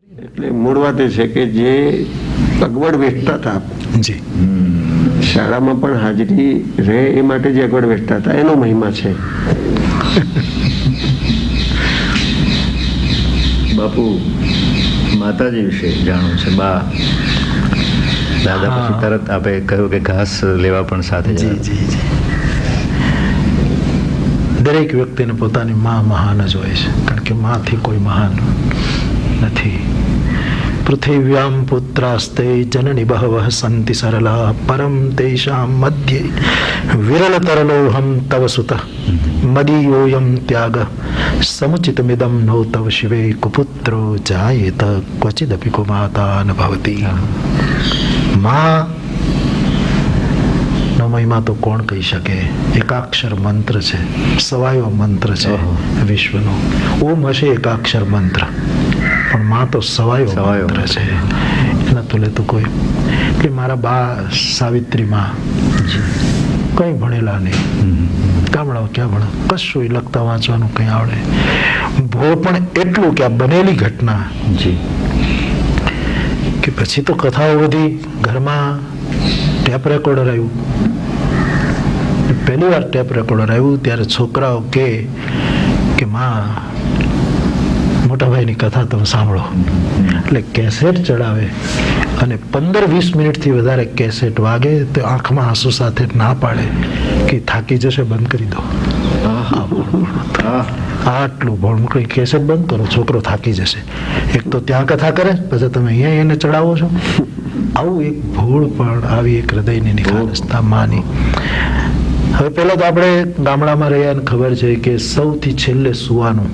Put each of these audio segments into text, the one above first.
એટલે મૂળ વાત એ છે કે જે અગવડ વેઠતા હતા જી, શાળામાં પણ હાજરી રહે એ માટે જે અગવડ વેઠતા હતા એનો મહિમા છે. બાપુ માતાજી વિશે જાણવું છે. બા દાદા પછી તરત આપે કહ્યું કે ઘાસ લેવા પણ સાથે જી જતા. જી જી. દરેક વ્યક્તિને પોતાની માં મહાન જ હોય છે, કારણ કે માંથી કોઈ મહાન નથી. પૃથિવ્યામ પુત્રાસ્તે જનની બહવઃ સંતિ સરલા પરમ તેષામ મધ્યે વિરલતરલોહમ તવ સુતઃ મદીયોયમ ત્યાગ સમુચિતમિદમ નો તવ શિવે કુપુત્રો જાયેત ક્વચિદપી કુમાતા ન ભવતી. માં નો મહિમા તો કોણ કહી શકે? એકાક્ષર મંત્ર છે, સવાયો મંત્ર છે વિશ્વનો. ઓમ હશે એકાક્ષર મંત્ર, પણ માં તો સવાયો મંત્ર છે, એના તુલે તો કોઈ. એટલે મારા બા સાવિત્રી માં કંઈ ભણેલા નહીં, ગામડાઓ ક્યાં ભણે, કશું લખતા વાંચવાનું કંઈ આવડે. ભો પણ એટલું કે આ બનેલી ઘટના જી કે પછી તો કથાઓ બધી ઘરમાં ટેપ રેકોર્ડર આવ્યું. પહેલી વાર ટેપ રેકોર્ડર આવ્યું ત્યારે છોકરાઓ કે માં મોટા ભાઈની કથા તમે સાંભળો. એટલે કેસેટ ચડાવે અને 15-20 મિનિટથી વધારે કેસેટ વાગે તો આંખમાં આંસુ સાથે ના પાડે કે થાકી જશે, બંધ કરી દો. આટલું ભણવું, કેસેટ બંધ કરો, છોકરો થાકી જશે. એક તો ત્યાં કથા કરે, પછી તમે અહીંયા એને ચડાવો છો. આવું એક ભૂળ પણ આવી એક હૃદયની નિખાલસતા માની. હવે પહેલા તો આપણે ગામડામાં રહ્યા ને ખબર છે કે સૌથી છેલ્લે સુવાનું,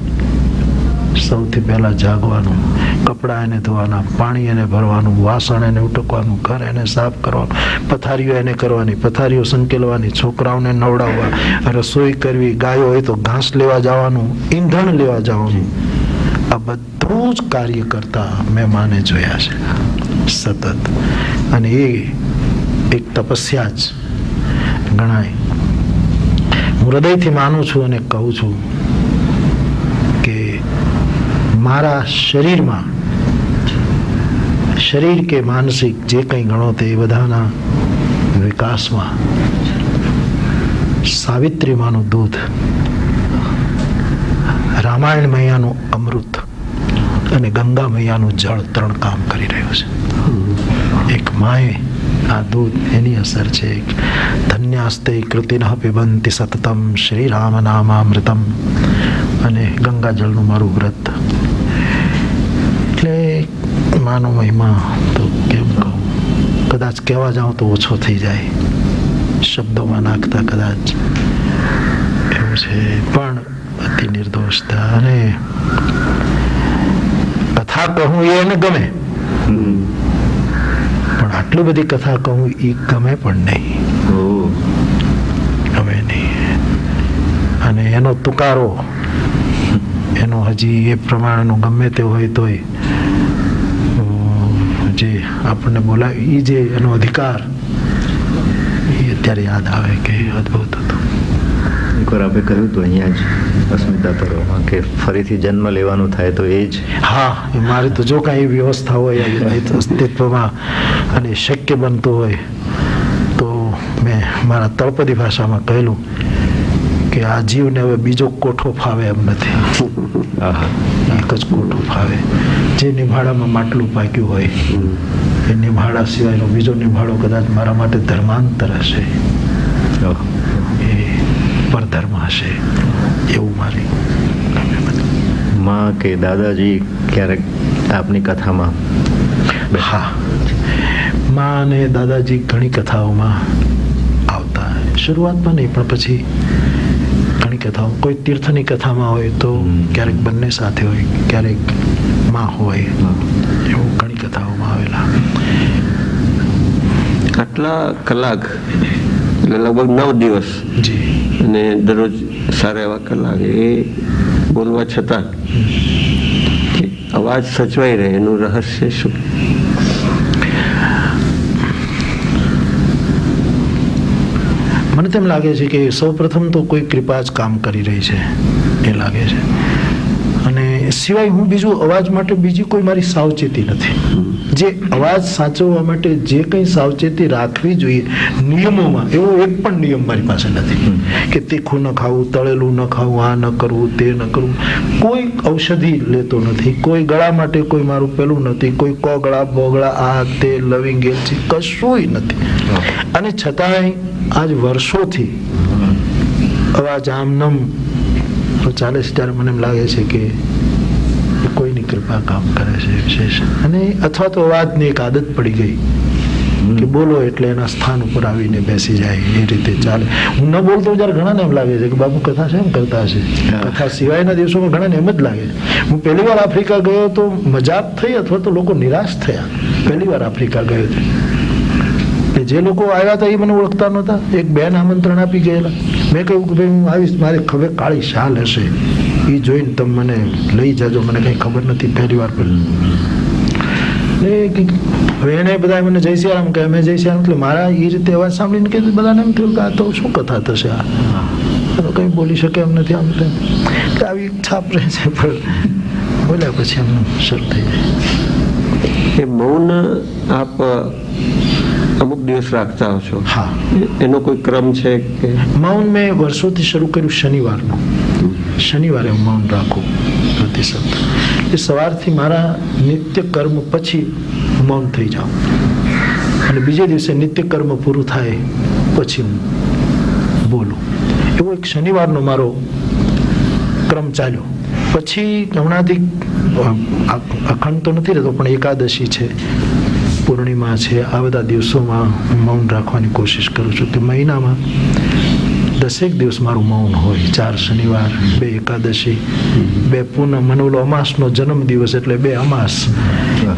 સૌથી પહેલા જાગવાનું, કપડાં એને ધોવાના, પાણી એને ભરવાનું, વાસણ એને ઉટકવાનું, ઘર એને સાફ કરવાનું, પથારીઓ એને કરવાની, પથારીઓ સંકેલવાની, છોકરાઓને નવડાવવા, રસોઈ કરવી, ગાયો હોય તો ઘાસ લેવા જવાનું, ઈંધણ લેવા જવાનું. આ બધું જ કાર્ય કરતા મેં માને જોયા છે સતત. અને એ એક તપસ્યા જ ગણાય. હું હૃદયથી માનું છું અને કહું છું કે મારા શરીરમાં, શરીર કે માનસિક જે કંઈ ગણો તે બધાના વિકાસમાં સાવિત્રી માનું દૂધ, રામાયણ મૈયાનું અમૃત અને ગંગા મૈયાનું જળ 3 કામ કરી રહ્યું છે. એક માએ આ દૂધ, એની અસર છે. ધન્યાસ્તે કૃતિનઃ પિબંતિ સતતમ શ્રી રામ નામામૃતમ. અને ગંગાજળનું મારું વ્રત. એટલે માનો મહિમા તો કેમ કહું, કદાચ કહેવા જાઉં તો ઓછો થઈ જાય, શબ્દોમાં નાખતા કદાચ એવું છે. પણ અતિ નિર્દોષતા. અને કથા કહું એ એને ગમે, પણ આટલી બધી કથા કહું એ ગમે પણ નહીં, ગમે નહીં. અને એનો તુકારો, એનો હજી એ પ્રમાણેનો ગમે તે હોય તોય જે આપણને બોલાવે એ જે એનો અધિકાર, એ અત્યારે યાદ આવે કે અદ્ભુત હતું. એકવાર આપણે કહ્યું હતું અહીંયા જ અસ્મિતા પર્વમાં કે ફરીથી જન્મ લેવાનું થાય તો એ જ. હા, એ મારી તો જો કાંઈ વ્યવસ્થા હોય અસ્તિત્વમાં અને શક્ય બનતું હોય તો મેં મારા તળપદી ભાષામાં કહેલું કે આ જીવને હવે બીજો કોઠો ફાવે એમ નથી, એક જ કોઠો ફાવે. જે નિભાડામાં માટલું પાક્યું હોય એ નિભાડા સિવાયનો બીજો નિભાડો કદાચ મારા માટે ધર્માંતર હશે, એ પરધર્મ હશે, એવું મારી. માં કે દાદાજી ક્યારેક આપની કથામાં? હા, માં અને દાદાજી ઘણી કથાઓમાં આવતા. શરૂઆતમાં નહીં, પણ પછી ઘણી કથાઓ. કોઈ તીર્થની કથામાં હોય તો ક્યારેક બંને સાથે હોય, ક્યારેક માં હોય, એવું ઘણી કથાઓમાં આવેલા. આટલા કલાક એટલે લગભગ 9 દિવસ જી. અને દરરોજ સારા એવા કલાક એ બોલવા છતાં અવાજ સચવાઈ રહે, એનું રહસ્ય શું? મને તેમ લાગે છે કે સૌ પ્રથમ તો કોઈ કૃપા જ કામ કરી રહી છે એ લાગે છે. અને સિવાય હું બીજું અવાજ માટે બીજી કોઈ મારી સાવચેતી નથી. જે અવાજ સાચવવા માટે જે કંઈ સાવચેતી રાખવી જોઈએ નિયમોમાં, એવો એક પણ નિયમ મારી પાસે નથી કે તીખું ન ખાવું, તળેલું ન ખાવું, આ ન કરવું, તે ન કરવું. કોઈ ઔષધિ લેતો નથી, કોઈ ગળા માટે કોઈ મારું પેલું નથી, કોઈ કોગળા બોગળા આ તે લવિંગ એલચી કશુંય નથી. અને છતાંય આજ વર્ષોથી અવાજ આમનમ ચાલે છે. ત્યારે મને એમ લાગે છે કે કોઈની કૃપા કામ કરે છે વિશેષ. અને અથવા તો અવાજની એક આદત પડી ગઈ કે બોલો એટલે એના સ્થાન ઉપર આવીને બેસી જાય, એ રીતે ચાલે. હું ન બોલતો જ્યારે ઘણાને એમ લાગે છે કે બાપુ કથા છે, એમ કરતા હશે. કથા સિવાયના દિવસોમાં ઘણાને એમ જ લાગે. હું પહેલી વાર આફ્રિકા ગયો તો મજાક થઈ અથવા તો લોકો નિરાશ થયા. પહેલી વાર આફ્રિકા ગયો હતો. જે લોકો આવ્યા હતા એ મને ઓળખતા નહોતા. એક બેન આમંત્રણ આપી ગયેલા. મેં કહ્યું કે ભાઈ હું આવીશ, મારે ખબર કાળી શાલ હશે, એ જોઈને તમે મને લઈ જાજો, મને કંઈ ખબર નથી, પહેલી વાર હવે એને બધા મને જય સિયારામ કહે, મેં જય સિયારામ. એટલે મારા એ રીતે અવાજ સાંભળીને કે બધાને એમ થયું કે આ તો શું કથા થશે, આ કંઈ બોલી શકે એમ નથી, આમ તેમ. આવી છાપ રહે છે. પણ બોલ્યા પછી એમનું શરૂ થઈ જાય. એ મૌન આપ અમુક દિવસ રાખતા હો છો? હા. એનો કોઈ ક્રમ છે કે? મૌન મેં વર્ષોથી શરૂ કર્યું શનિવારનું. શનિવારે હું મૌન રાખું પ્રતિ સપ્તાહ. એ સવારથી મારા નિત્ય કર્મ પછી હું મૌન થઈ જાઉં અને બીજે દિવસે નિત્ય કર્મ પૂરું થાય પછી હું બોલું. એવો એક શનિવારનો મારો ક્રમ ચાલ્યો. પછી હમણાંથી અખંડ તો નથી રહેતો, પણ એકાદશી છે, પૂર્ણિમા છે, આ બધા દિવસોમાં હું મૌન રાખવાની કોશિશ કરું છું કે મહિનામાં 10 દિવસ મારું મૌન હોય. 4 શનિવાર, 2 એકાદશી, 2 પૂનમ અને ઓલો અમાસનો જન્મ દિવસ એટલે 2 અમાસ,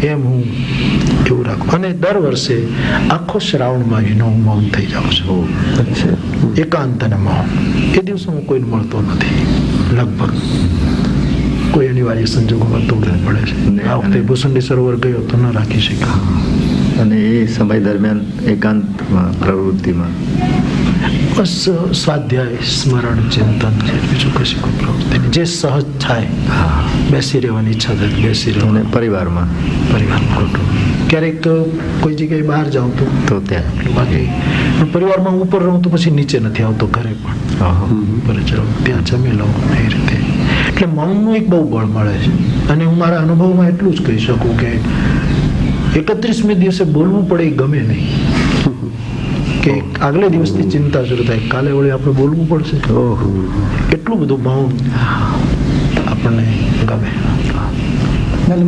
એમ હું એવું રાખું. અને દર વર્ષે આખો શ્રાવણ મહિનો હું મૌન થઈ જાઉં છું. એકાંત અને મૌન. એ દિવસે હું કોઈને મળતો નથી લગભગ. કોઈ અનિવાર્ય સંજોગોમાં તોડવું પડે છે. આ વખતે ભૂસંડી સરોવર ગયો તો ન રાખી શક્યો. અને એ સમય દરમિયાન એકાંતમાં પ્રવૃત્તિમાં બસ સ્વાધ્યાય, સ્મરણ, ચિંતન છે, બીજું કશી કોઈ પ્રવૃત્તિ નહીં. જે સહજ થાય, બેસી રહેવાની ઈચ્છા થાય બેસી રહેવાનું. અને પરિવારમાં ક્યારેક કોઈ જગ્યાએ બહાર જાઉં તો ત્યાં બાકી પણ પરિવારમાં ઉપર રહું તો પછી નીચે નથી આવતો. ઘરે પણ ઉપર જ રહું, ત્યાં જમી લઉં એ રીતે. એટલે મૌનનું એક બહુ બળ મળે છે. અને હું મારા અનુભવમાં એટલું જ કહી શકું કે 31મી દિવસે બોલવું પડે એ ગમે નહીં. કે આગલે દિવસથી ચિંતા શરૂ થાય, કાલે વળી આપણે બોલવું પડશે. એટલું બધું મૌન આપણને ગમે.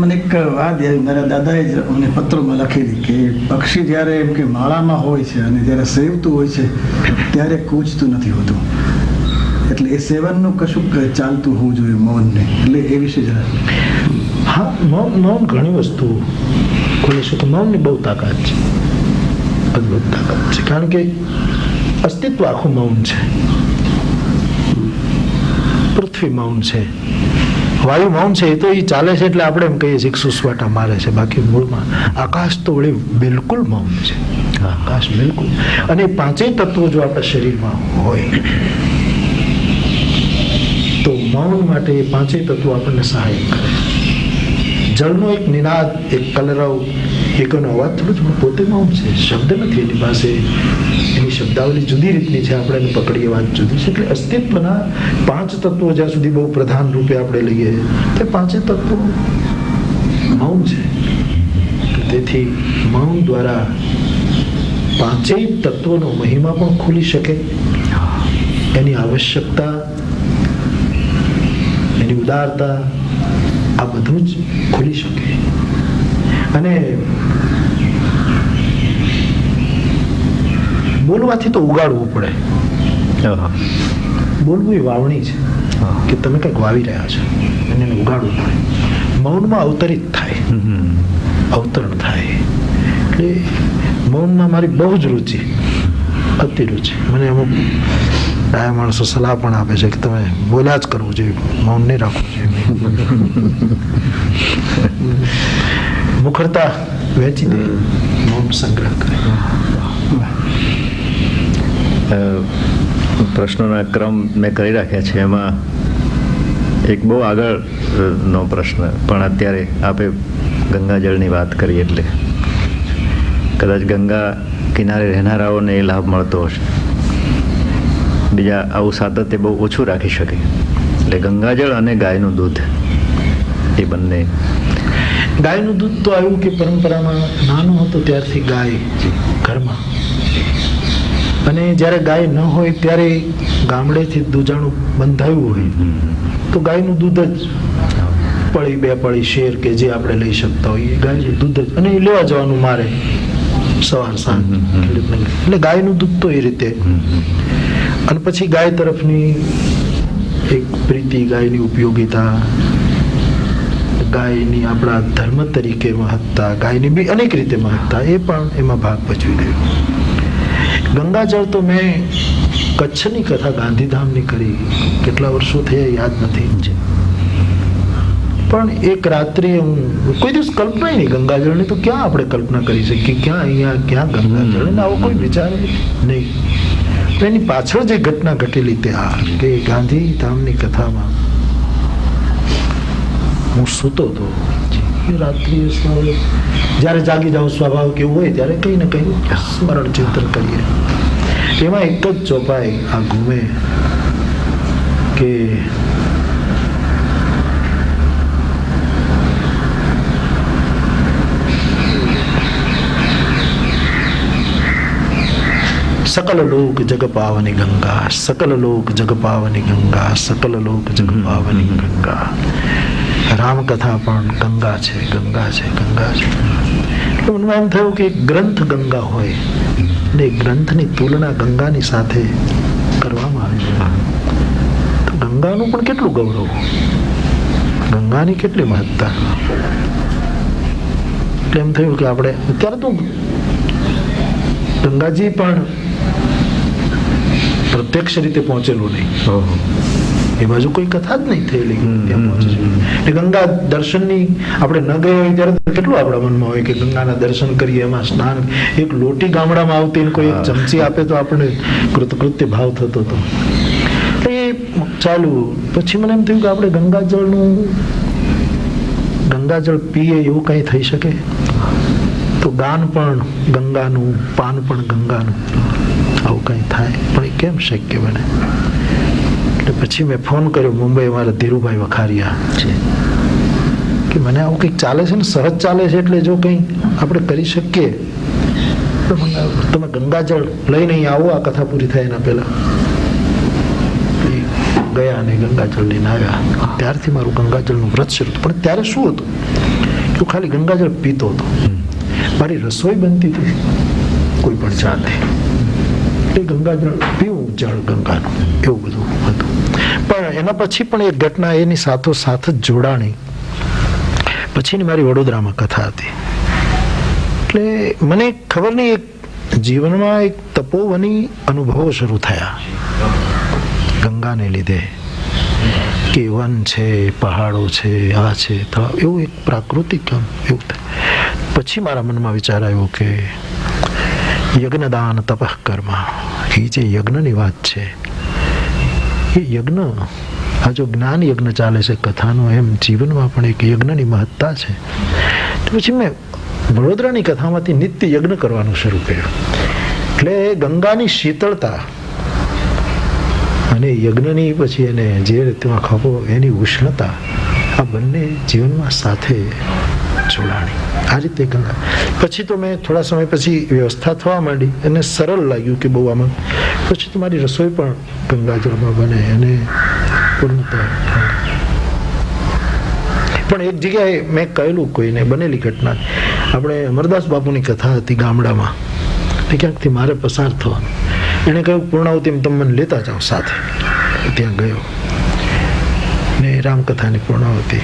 મને એક વાત આવી, મારા દાદાએ જ મને પત્રોમાં લખેલી કે પક્ષી જ્યારે એમ કે માળામાં હોય છે અને જ્યારે સેવતું હોય છે ત્યારે કૂચતું નથી હોતું. એટલે એ સેવનનું કશું ચાલતું હોવું જોઈએ મૌનને. એટલે એ વિશે જરા. હા, મૌન ઘણી વસ્તુ ખોલી શકે. મૌનની બહુ તાકાત છે, અદભુત તાકાત છે. કારણ કે અસ્તિત્વ આખું મૌન છે. પૃથ્વી મૌન છે, વાયુ મૌન છે. એ તો એ ચાલે છે એટલે આપણે એમ કહીએ છીએ કે સુસવાટા મારે છે. બાકી મૂળમાં આકાશ તો વળી બિલકુલ મૌન છે. આકાશ બિલકુલ. અને 5 તત્વો જો આપણા શરીરમાં હોય તો મૌન માટે એ 5 તત્વો આપણને સહાય કરે. જળનો એક નિનાદ, એક કલરવ, એક એનો અવાજ થોડો જ પોતે મૌન છે. શબ્દ નથી એની પાસે, એની શબ્દાવલી જુદી રીતની છે, આપણે એને પકડીએ વાત જુદી છે. એટલે અસ્તિત્વના 5 તત્વો જ્યાં સુધી બહુ પ્રધાન રૂપે આપણે લઈએ તે 5 તત્વો મૌન છે. તેથી મૌન દ્વારા 5 તત્વોનો મહિમા પણ ખુલી શકે. એની આવશ્યકતા, એની ઉદારતા, આ બધું જ ખુલી શકે. અને બોલવાથી તો ઉગાડવું પડે. બોલવું એ વાવણી છે કે તમે કંઈક વાવી રહ્યા છો અને એને ઉગાડવું પડે. મૌનમાં અવતરિત થાય, અવતરણ થાય. એટલે મૌનમાં મારી બહુ જ રુચિ, અતિ રુચિ. મને અમુક ડાયા માણસો સલાહ પણ આપે છે કે તમે બોલ્યા જ કરવું જોઈએ, મૌન નહીં રાખવું જોઈએ. મુખરતા વહેંચી દે, મૌન સંગ્રહ કરે. પ્રશ્નોના ક્રમ મેં કરી રાખ્યા છે. એમાં એક બહુ આગળનો પ્રશ્ન, પણ અત્યારે આપે ગંગાજળની વાત કરી એટલે કદાચ ગંગા કિનારે રહેનારાઓને એ લાભ મળતો હશે, બીજા આવું સાતત્ય બહુ ઓછું રાખી શકે. એટલે ગંગાજળ અને ગાયનું દૂધ એ બંને. ગાયનું દૂધ તો આવ્યું કે પરંપરામાં નાનો હતો ત્યારથી ગાય ઘરમાં, અને જ્યારે ગાય ન હોય ત્યારે ગામડેથી દૂધાણું બંધાયું હોય તો ગાયનું દૂધ જ પળી બે પળી શેર કે જે આપણે લઈ શકતા હોઈએ ગાયનું દૂધ જ, અને એ લેવા જવાનું મારે સવાર સાંજ. એટલે ગાયનું દૂધ તો એ રીતે. અને પછી ગાય તરફની એક પ્રીતિ, ગાયની ઉપયોગિતા, ગાયની આપણા ધર્મ તરીકે મહત્તા, ગાયની બી અનેક રીતે મહત્તા, એ પણ એમાં ભાગ ભજવી ગયો. ગંગાજળ તો મેં કચ્છની કથા ગાંધીધામની કરી, કેટલા વર્ષો થયા યાદ નથી, પણ એક રાત્રે હું કોઈ દિવસ કલ્પના નહીં ગંગાજળની, તો ક્યાં આપણે કલ્પના કરી શકીએ, ક્યાં અહીંયા ક્યાં ગંગાજળ, આવો કોઈ વિચારે નહીં. એની પાછળ જે ઘટના ઘટેલી તે આ કે ગાંધીધામની કથામાં હું સૂતો હતો, રાત્રિ જ્યારે જાગી જાઉં સ્વાભાવિક એવું હોય ત્યારે કંઈ ને કંઈ સ્મરણ ચિંતન કરીએ. એમાં એક જ ચોપાઈ આ ઘૂમે કે सकल लोक जग पावनी गंगा, सकल लोक जग पावनी गंगा, सकल લોક જગ પાવની ગંગા. રામકથા પણ ગંગા છે, ગંગા છે, ગંગા છે. એટલે મનમાં એમ થયું કે ગ્રંથ ગંગા હોય ને ગ્રંથની તુલના ગંગાની સાથે કરવામાં આવી તો ગંગાનું પણ કેટલું ગૌરવ, ગંગાની કેટલી મહત્તા. એટલે એમ થયું કે આપણે અત્યારે તો ગંગાજી પણ પ્રત્યક્ષ રીતે પહોંચેલું નહીં, એ બાજુ કોઈ કથા જ નહીં થયેલી ત્યાં પહોંચે. ગંગા દર્શનની આપણે ન ગયા હોય ત્યારે કેટલું આપણા મનમાં હોય કે ગંગાના દર્શન કરીએ, એમાં સ્નાન, એક લોટી ગામડામાં આવતી ને કોઈ એક ચમચી આપે તો આપણે કૃતકૃત્ય ભાવ થતો હતો. એ ચાલુ પછી મને એમ થયું કે આપણે ગંગાજળ પીએ એવું કઈ થઈ શકે તો ગાન પણ ગંગાનું, પાન પણ ગંગાનું, આવું કંઈ થાય પણ એ કેમ શક્ય બને? એટલે પછી મેં ફોન કર્યો મુંબઈ અમારા ધીરુભાઈ વખારિયા છે કે મને આવું કંઈક ચાલે છે ને, સહજ ચાલે છે, એટલે જો કંઈ આપણે કરી શકીએ તો તમે ગંગાજળ લઈને અહીં આવો, આ કથા પૂરી થાય એના પહેલા. ગયા અને ગંગાજળ લઈને આવ્યા. ત્યારથી મારું ગંગાજળનું વ્રત શરૂ હતું. પણ ત્યારે શું હતું, હું ખાલી ગંગાજળ પીતો હતો, મારી રસોઈ બનતી હતી કોઈ પણ જાતે, એ ગંગાજળ પીવું, જળ ગંગાનું, એવું બધું હતું. પણ એના પછી પણ એક ઘટના એની સાથોસાથ જ જોડાણી. પછીની મારી વડોદરામાં કથા હતી. એટલે મને ખબર નહીં, એક જીવનમાં એક તપોવની અનુભવો શરૂ થયા ગંગાને લીધે, કે વન છે, પહાડો છે, આ છે, એવું એક પ્રાકૃતિક કામ એવું થાય. પછી મારા મનમાં વિચાર આવ્યો કે યજ્ઞદાન તપઃ કર્મ, એ જે યજ્ઞની વાત છે એ યજ્ઞ, આ જો જ્ઞાન યજ્ઞ ચાલે છે કથાનો, એમ જીવનમાં પણ એક યજ્ઞની મહત્તા છે. પછી મેં વડોદરાની કથામાંથી નિત્ય યજ્ઞ કરવાનું શરૂ કર્યું. એટલે ગંગાની શીતળતા અને યજ્ઞની પછી એને જે રીતમાં ખપો એની ઉષ્ણતા, આ બંને જીવનમાં સાથે જોડાણી. આ રીતે ગંગા. પછી તો મેં થોડા સમય પછી વ્યવસ્થા થવા માંડી અને સરળ લાગ્યું કે બહુ આમાં. પછી તો મારી રસોઈ પણ ગંગાજળમાં બને અને પૂર્ણતા. પણ એક જગ્યાએ મેં કહેલું કોઈને, બનેલી ઘટના, આપણે અમરદાસ બાપુની કથા હતી ગામડામાં, તે ક્યાંકથી મારે પસાર થવાનું. એણે કહ્યું પૂર્ણાવતી તમે મને લેતા જાઓ સાથે. ત્યાં ગયો ને રામકથાની પૂર્ણાવતી,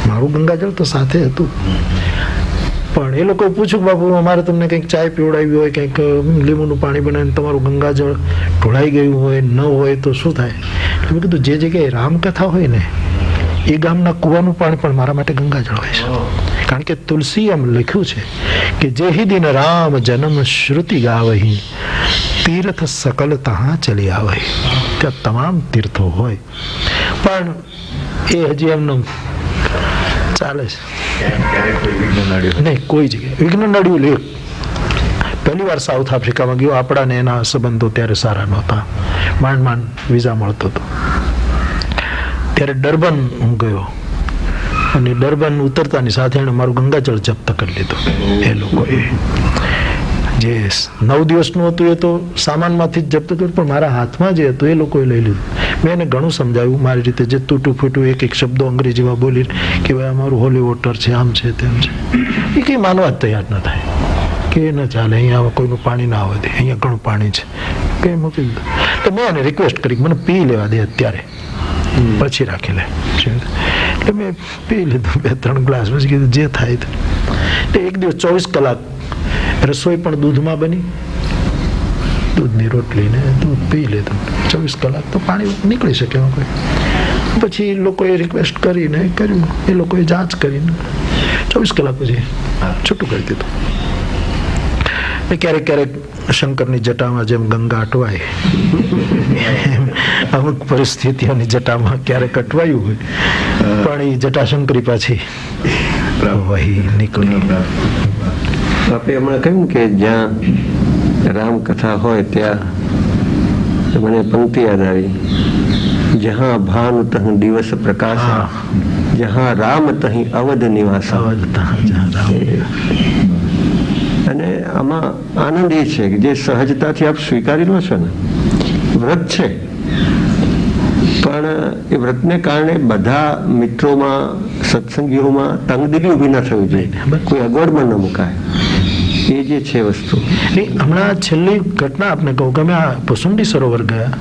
મારું ગંગાજળ તો સાથે હતું. પણ એ લોકોએ પૂછ્યું બાપુ અમારે તમને કંઈક ચાય પીવડાવી હોય, કંઈક લીંબુનું પાણી બનાવીને તમારું ગંગાજળ ઢોળાઈ ગયું હોય, ન હોય તો શું થાય? એટલે મેં કીધું જે જગ્યાએ રામકથા હોય ને એ ગામના કૂવાનું પાણી પણ મારા માટે ગંગાજળ હોય છે. કારણ કે તુલસી એમ લખ્યું છે કે જેહી દિન રામ જન્મ શ્રુતિ ગાવહી, તીર્થ સકલ તહાં ચલી આવહી. ત્યાં તમામ તીર્થો હોય, પણ એ હજી એમનું ચાલે છે. ક્યારેક કોઈ વિઘ્ન નડ્યું? નહીં, કોઈ જગ્યાએ વિઘ્ન નડ્યું લે. પહેલી વાર સાઉથ આફ્રિકામાં ગયો. આપણાને એના સંબંધો ત્યારે સારા નહોતા, માંડ વિઝા મળતો હતો. ત્યારે ડર્બન હું ગયો અને ડર્બન ઉતરતાની સાથે એણે મારું ગંગાજળ જપ્ત કરી લીધું. એ લોકોએ જે 9 દિવસનું હતું એ તો સામાનમાંથી જ જપ્ત કર્યું, પણ મારા હાથમાં જે હતું એ લોકોએ લઈ લીધું. મેં એને ઘણું સમજાવ્યું મારી રીતે, જે તૂટું ફૂટું એક શબ્દો અંગ્રેજીમાં બોલીને કે ભાઈ અમારું હોલી વોટર છે, આમ છે તેમ છે. એ કંઈ માનવા જ તૈયાર ન થાય કે ન ચાલે, અહીંયા કોઈનું પાણી ના આવે, અહીંયા ઘણું પાણી છે, કંઈ મૂકી દીધું. તો મેં એને રિક્વેસ્ટ કરી મને પી લેવા દે અત્યારે, પછી રાખી લે. એટલે મેં પી લીધું 2-3 ગ્લાસ, પછી કીધું જે થાય. એટલે એક દિવસ 24 કલાક રસોઈ પણ દૂધમાં બની, દૂધની રોટલી ને દૂધ પી લીધું. 24 કલાક તો પાણી નીકળી શકે એમાં કોઈ. પછી લોકોએ રિક્વેસ્ટ કરીને કર્યું, એ લોકોએ જાંચ કરીને 24 કલાક પછી છૂટું કરી દીધું. ક્યારેક ક્યારેક શંકરની જટામાં જેમ ગંગા અટવાય એમ અમુક પરિસ્થિતિઓની જટામાં ક્યારેક અટવાયું હોય, પણ એ જટાશંકરી પાછી વહી નીકળી. આપણે હમણાં કહ્યું કે જ્યાં રામકથા હોય ત્યાં મને પંક્તિ યાદ આવી, જહાં ભાન તહં દિવસ પ્રકાશ, જહાં રામ તહીં અવધ નિવાસ. અને આમાં આનંદ એ છે કે જે સહજતાથી આપ સ્વીકારી લો છો ને, વ્રત છે, પણ એ વ્રતને કારણે બધા મિત્રોમાં, સત્સંગીઓમાં તંગદિલી ઊભી ન થવી જોઈએ, કોઈ અગવડમાં ન મુકાય. એ જે છે વસ્તુ. હમણાં છેલ્લી ઘટના આપને કહું કે અમે આ પુસુંડી સરોવર ગયા,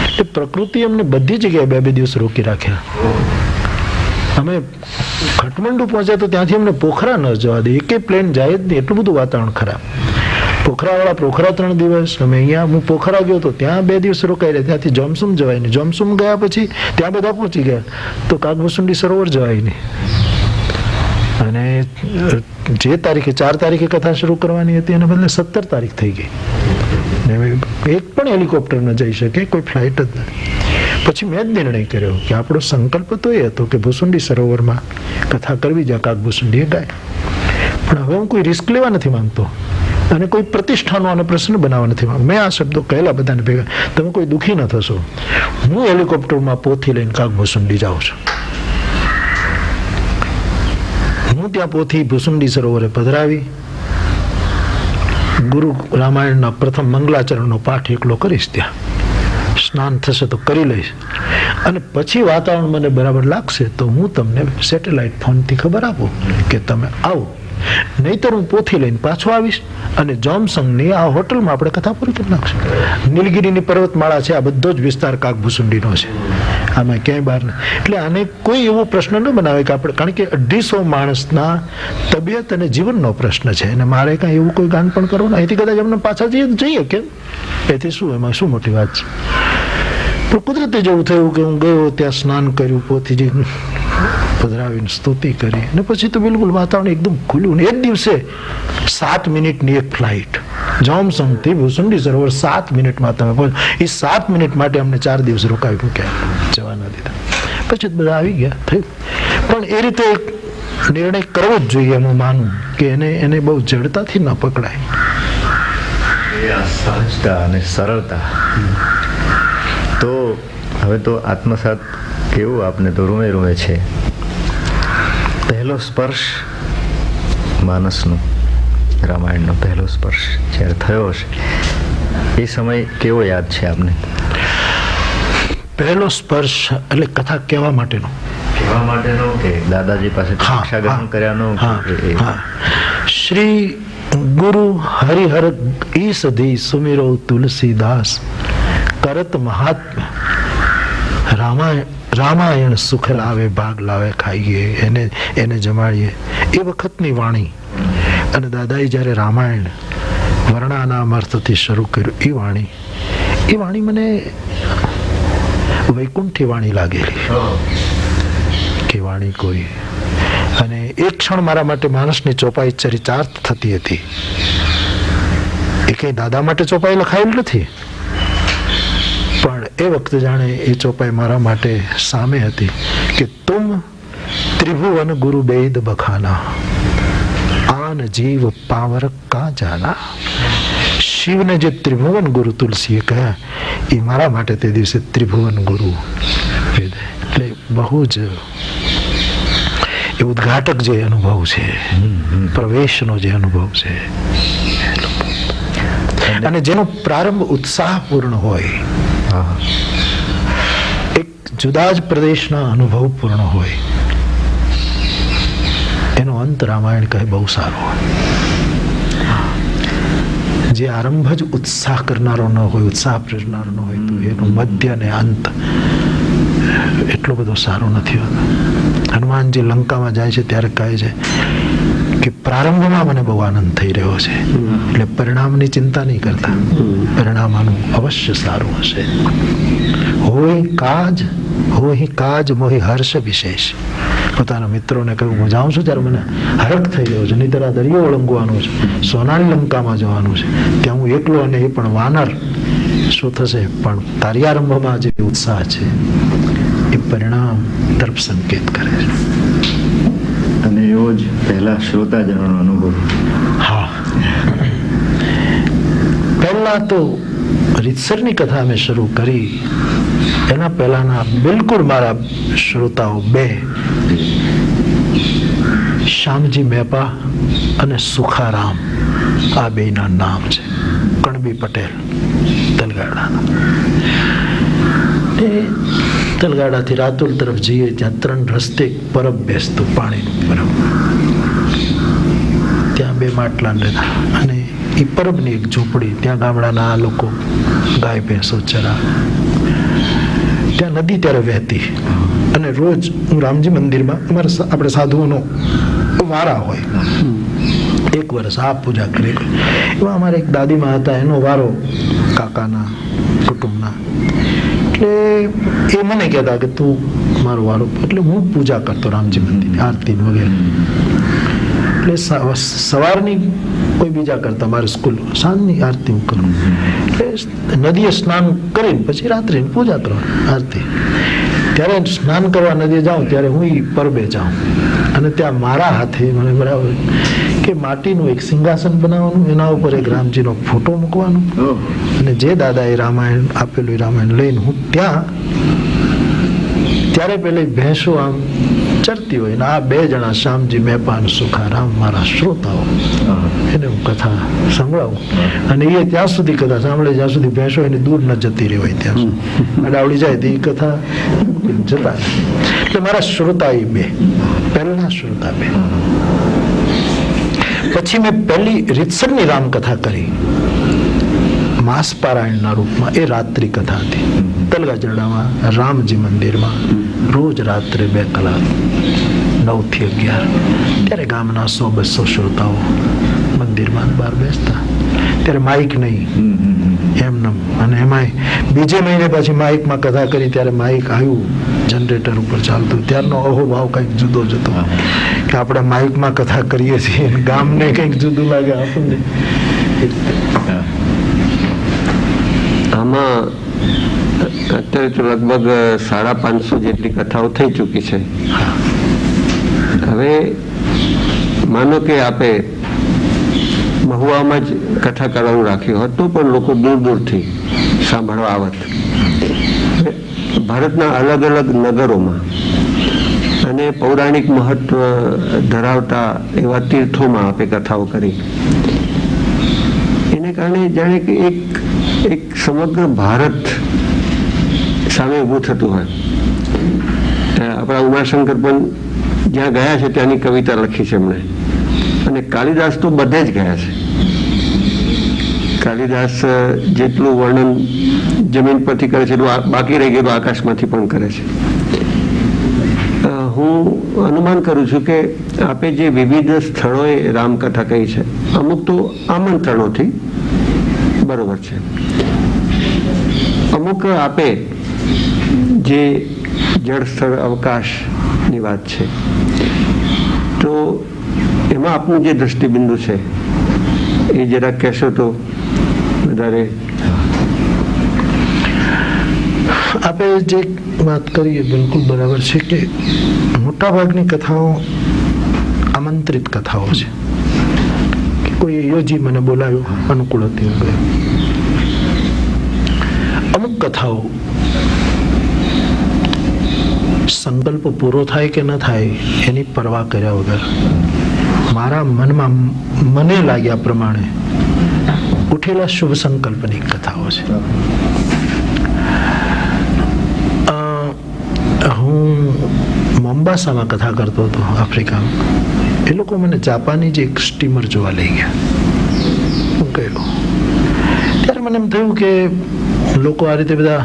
એટલે પ્રકૃતિ અમને બધી જગ્યાએ 2-2 દિવસ રોકી રાખ્યા. અમે કાઠમંડુ પહોંચ્યા તો ત્યાંથી અમને પોખરા ન જવા દે, એકે પ્લેન જાય જ નહીં, એટલું બધું વાતાવરણ ખરાબ. પોખરા 3 દિવસ, અમે અહીંયા હું પોખરા ગયો તો ત્યાં 2 દિવસ રોકાઈ રહ્યા. ત્યાંથી જોમસુમ જવાય નહીં, જોમસુમ ગયા પછી ત્યાં બધા પહોંચી ગયા તો કાગભૂસુંડી સરોવર જવાય નહીં. અને જે તારીખે 4 તારીખે કથા શરૂ કરવાની હતી એને બદલે 17 તારીખ થઈ ગઈ. એક પણ હેલિકોપ્ટર ન જઈ શકે, કોઈ ફ્લાઇટ જ નથી. પછી મેં જ નિર્ણય કર્યો કે આપણો સંકલ્પ તો એ હતો કે ભૂસુંડી સરોવરમાં કથા કરવી, જ્યાં કાગભૂસુંડી ગાય. પણ હવે હું કોઈ રિસ્ક લેવા નથી માંગતો અને કોઈ પ્રતિષ્ઠાનો આનો પ્રશ્ન બનાવવા નથી માંગતો. મેં આ શબ્દો કહેલા બધાને ભેગા, તમે કોઈ દુઃખી ન થશો. હું હેલિકોપ્ટરમાં પોથી લઈને કાગભૂસુંડી જાઉં છું. હું ત્યાં પોથી ભૂસુંડી સરોવરે પધરાવી, ગુરુ રામાયણના પ્રથમ મંગલાચરણનો પાઠ એકલો કરીશ, ત્યાં સ્નાન થશે તો કરી લઈશ, અને પછી વાતાવરણ મને બરાબર લાગશે તો હું તમને સેટેલાઇટ ફોનથી ખબર આપું કે તમે આવો. નહીતર હું પોથી લઈને પાછો આવીશ અને જોમસંગની આ હોટલમાં આપણે કથા પૂરી કરી નાખશું. નીલગિરીની પર્વતમાળા છે, આ બધો જ વિસ્તાર કાગભૂસુંડીનો છે, આમાં ક્યાંય બહાર નહીં. એટલે આને કોઈ એવો પ્રશ્ન ન બનાવે કે આપણે, કારણ કે 250 માણસના તબિયત અને જીવનનો પ્રશ્ન છે, અને મારે કાંઈ એવું કોઈ ગાન પણ કરવું, અહીંથી કદાચ અમને પાછા જઈએ કેમ, એથી શું, એમાં શું મોટી વાત છે. પણ કુદરતે જેવું થયું કે હું ગયો, ત્યાં સ્નાન કર્યું, પોથીજી પધરાવીને સ્તુતિ કરી, અને પછી તો બિલકુલ વાતાવરણ એકદમ ખુલ્યું. ને એક દિવસે 7 મિનિટની એક ફ્લાઇટ જોમસંગથી ભૂસુંડી સરોવર 7 મિનિટમાં તમે પહોંચો. એ 7 મિનિટ માટે અમને 4 દિવસ રોકાવી મૂક્યા, જવા ન દીધા. પછી બધા આવી ગયા, થયું. પણ એ રીતે એક નિર્ણય કરવો જ જોઈએ, હું માનું કે એને બહુ જડતાથી ન પકડાય. સહજતા અને સરળતા તો હવે તો આત્મસાત કેવું આપને તો રૂમે છે. પહેલો સ્પર્શ માનસનો, રામાયણનો પહેલો સ્પર્શ જ્યારે થયો હશે એ સમય કેવો યાદ છે આપને? પહેલો સ્પર્શ એટલે કથા કહેવા માટેનો કે દાદાજી પાસે દીક્ષા ગ્રહણ કર્યાનો? શ્રી ગુરુ હરિહર ઈસધી સુમિરો તુલસીદાસ, કરત મહાત્મ્ય રામાયણ સુખ લાવે, ભાગ લાવે, ખાઈએ એને જમાડીએ. એ વખતની વાણી, અને દાદાએ જ્યારે રામાયણ વર્ણાનામ અર્થથી શરૂ કર્યું, એ વાણી મને વૈકુંઠી વાણી લાગેલી કે વાણી કોઈ. અને એક ક્ષણ મારા માટે માણસની ચોપાઈ ચરિતાર્થ થતી હતી. એ કઈ દાદા માટે ચોપાઈ લખાયેલ નથી, પણ એ વખતે જાણે એ ચોપાઈ મારા માટે સામે હતી કે તુમ ત્રિભુવન ગુરુ બેદ બખાના, આન જીવ પાવર કા જાના. શિવને જે ત્રિભુવન ગુરુ તુલસીએ કહ્યા એ મારા માટે તે દિવસે ત્રિભુવન ગુરુ એટલે બહુ જ એ ઉદ્ઘાટક જે અનુભવ છે, પ્રવેશનો જે અનુભવ છે, અને જેનો પ્રારંભ ઉત્સાહપૂર્ણ હોય, એક જુદા જ પ્રદેશના અનુભવ પૂર્ણ હોય, એનો અંત રામાયણ કહે બહુ સારો હોય. જે આરંભ જ ઉત્સાહ કરનારો ન હોય, ઉત્સાહ પ્રેરનારો ન હોય, તો એનો મધ્ય અને અંત એટલો બધો સારો નથી હોતો. હનુમાનજી લંકામાં જાય છે ત્યારે કહે છે કે પ્રારંભમાં મને બહુ આનંદ થઈ રહ્યો છે, એટલે પરિણામની ચિંતા નહીં કરતા, પરિણામ આનું અવશ્ય સારું હશે. હોય કાજ મોહી હર્ષ વિશેષ. પોતાના મિત્રોને કહ્યું હું જાઉં છું ત્યારે મને હરખ થઈ રહ્યો છે, નહીં આ દરિયો ઓળંગવાનો છે, સોનાની લંકામાં જવાનું છે, ત્યાં હું એકલો અને એ પણ વાનર, શું થશે? પણ કાર્યારંભમાં જે ઉત્સાહ છે એ પરિણામ તરફ સંકેત કરે છે. અને એવો જ પહેલા શ્રોતાજનોનો અનુભવ. હા, પહેલા તો રીતસરની કથા મેં શરૂ કરી એના પહેલાના બિલકુલ મારા શ્રોતાઓ બે, શ્યામજી મેપા અને સુખારામ, આ બેના નામ છે. કણબી પટેલ તલગાડાના. તલગાડાથી રાતુલ તરફ જઈએ ત્યાં 3 રસ્તે પરબ બેસતું, પાણીનું પરબ. ત્યાં 2 માટલા રહેતા અને એ પરબની એક ઝૂંપડી, ત્યાં ગામડાના આ લોકો ગાય ભેંસો ચરા. ત્યાં નદી ત્યારે વહેતી અને રોજ હું રામજી મંદિરમાં અમારા આપણે સાધુઓનો વારા હોય, 1 વર્ષ આ પૂજા કરી. એમાં અમારે એક દાદીમાં હતા, એનો વારો કાકાના કુટુંબના, એટલે એ મને કહેતા કે તું મારો વારો, એટલે હું પૂજા કરતો રામજી મંદિરની આરતી વગેરે. એટલે સવારની કોઈ બીજા કરતા, મારે સ્કૂલ સાંજની આરતી હું કરું. એટલે નદીએ સ્નાન કરીને પછી રાત્રે પૂજા કરવાની આરતી. ત્યારે સ્નાન કરવા નદીએ જાઉં ત્યારે હું પરબે જાઉં અને ત્યાં મારા હાથે મને બરાબર કે માટીનું એક સિંહાસન બનાવવાનું, એના ઉપર એક રામજીનો ફોટો મૂકવાનો, અને જે દાદાએ રામાયણ આપેલું એ રામાયણ લઈને હું ત્યાં, ત્યારે પેલી ભેંસો આમ ચરતી હોય ને આ 2 જણા શ્યામજી મેપા અને સુખારામ મારા શ્રોતાઓ, એને હું કથા સંભળાવું. અને એ ત્યાં સુધી કથા સાંભળે જ્યાં સુધી ભેંસો એની દૂર ન જતી રહી હોય, ત્યાં સુધી અડાવડી જાય તો એ કથા જતા. એટલે મારા શ્રોતા એ 2, પહેલા શ્રોતા 2. પછી મેં પહેલી રીતસરની રામકથા કરી માસ પારાયણના રૂપમાં. એ રાત્રિ કથા હતી તલગાજરડામાં રામજી મંદિરમાં, રોજ રાત્રે 2 કલાક 9 થી 11. ત્યારે ગામના 100-200 શ્રોતાઓ મંદિરમાં બહાર બેસતા. ત્યારે માઇક નહીં, એમનેમ. અને એમાંય બીજે મહિને પછી માઇકમાં કથા કરી ત્યારે માઇક આવ્યું, જનરેટર ઉપર ચાલતું. ત્યારનો અહોભાવ કંઈક જુદો જ હતો કે આપણે માઇકમાં કથા કરીએ છીએ, ગામને કંઈક જુદું લાગે આપણને. આમાં અત્યારે તો લગભગ 550 જેટલી કથાઓ થઈ ચૂકી છે. હવે માનો કે આપે મહુવામાં જ કથા કરવાનું રાખ્યું હોત તો પણ લોકો દૂર દૂરથી સાંભળવા આવત. ભારતના અલગ અલગ નગરોમાં અને પૌરાણિક મહત્વ ધરાવતા એવા તીર્થોમાં આપે કથાઓ કરી. એને કારણે જાણે કે એક સમગ્ર ભારત સામે ઊભું થતું હોય. આપણા ઉમાશંકર પણ જ્યાં ગયા છે ત્યાંની કવિતા લખી છે એમણે. અને કાલિદાસ તો બધે જ ગયા છે. કાલિદાસ જેટલું વર્ણન જમીન પરથી કરે છે એટલું બાકી રહી ગયેલું આકાશમાંથી પણ કરે છે. હું અનુમાન કરું છું કે આપે જે વિવિધ સ્થળોએ રામકથા કહી છે, અમુક તો આમંત્રણોથી બરોબર છે, અમુક આપે જે જળ સ્થળ અવકાશની વાત છે, તો એમાં આપનું જે દ્રષ્ટિબિંદુ છે એ જરા કહેશો તો વધારે. આપે જે વાત કરી એ બિલકુલ બરાબર છે કે મોટાભાગની કથાઓ આમંત્રિત કથાઓ છે કે કોઈ યોજી મને બોલાવ્યો, અનુકૂળ હતી, હું ગયો. અમુક કથાઓ સંકલ્પ પૂરો થાય કે ન થાય એની પરવા કર્યા વગર મારા મનમાં મને લાગ્યા પ્રમાણે ઉઠેલા શુભ સંકલ્પની કથાઓ છે. હું મોમ્બાસામાં કથા કરતો હતો આફ્રિકામાં. એ લોકો મને જાપાની જે એક સ્ટીમર જોવા લઈ ગયા. હું ગયો ત્યારે મને એમ થયું કે લોકો આ રીતે બધા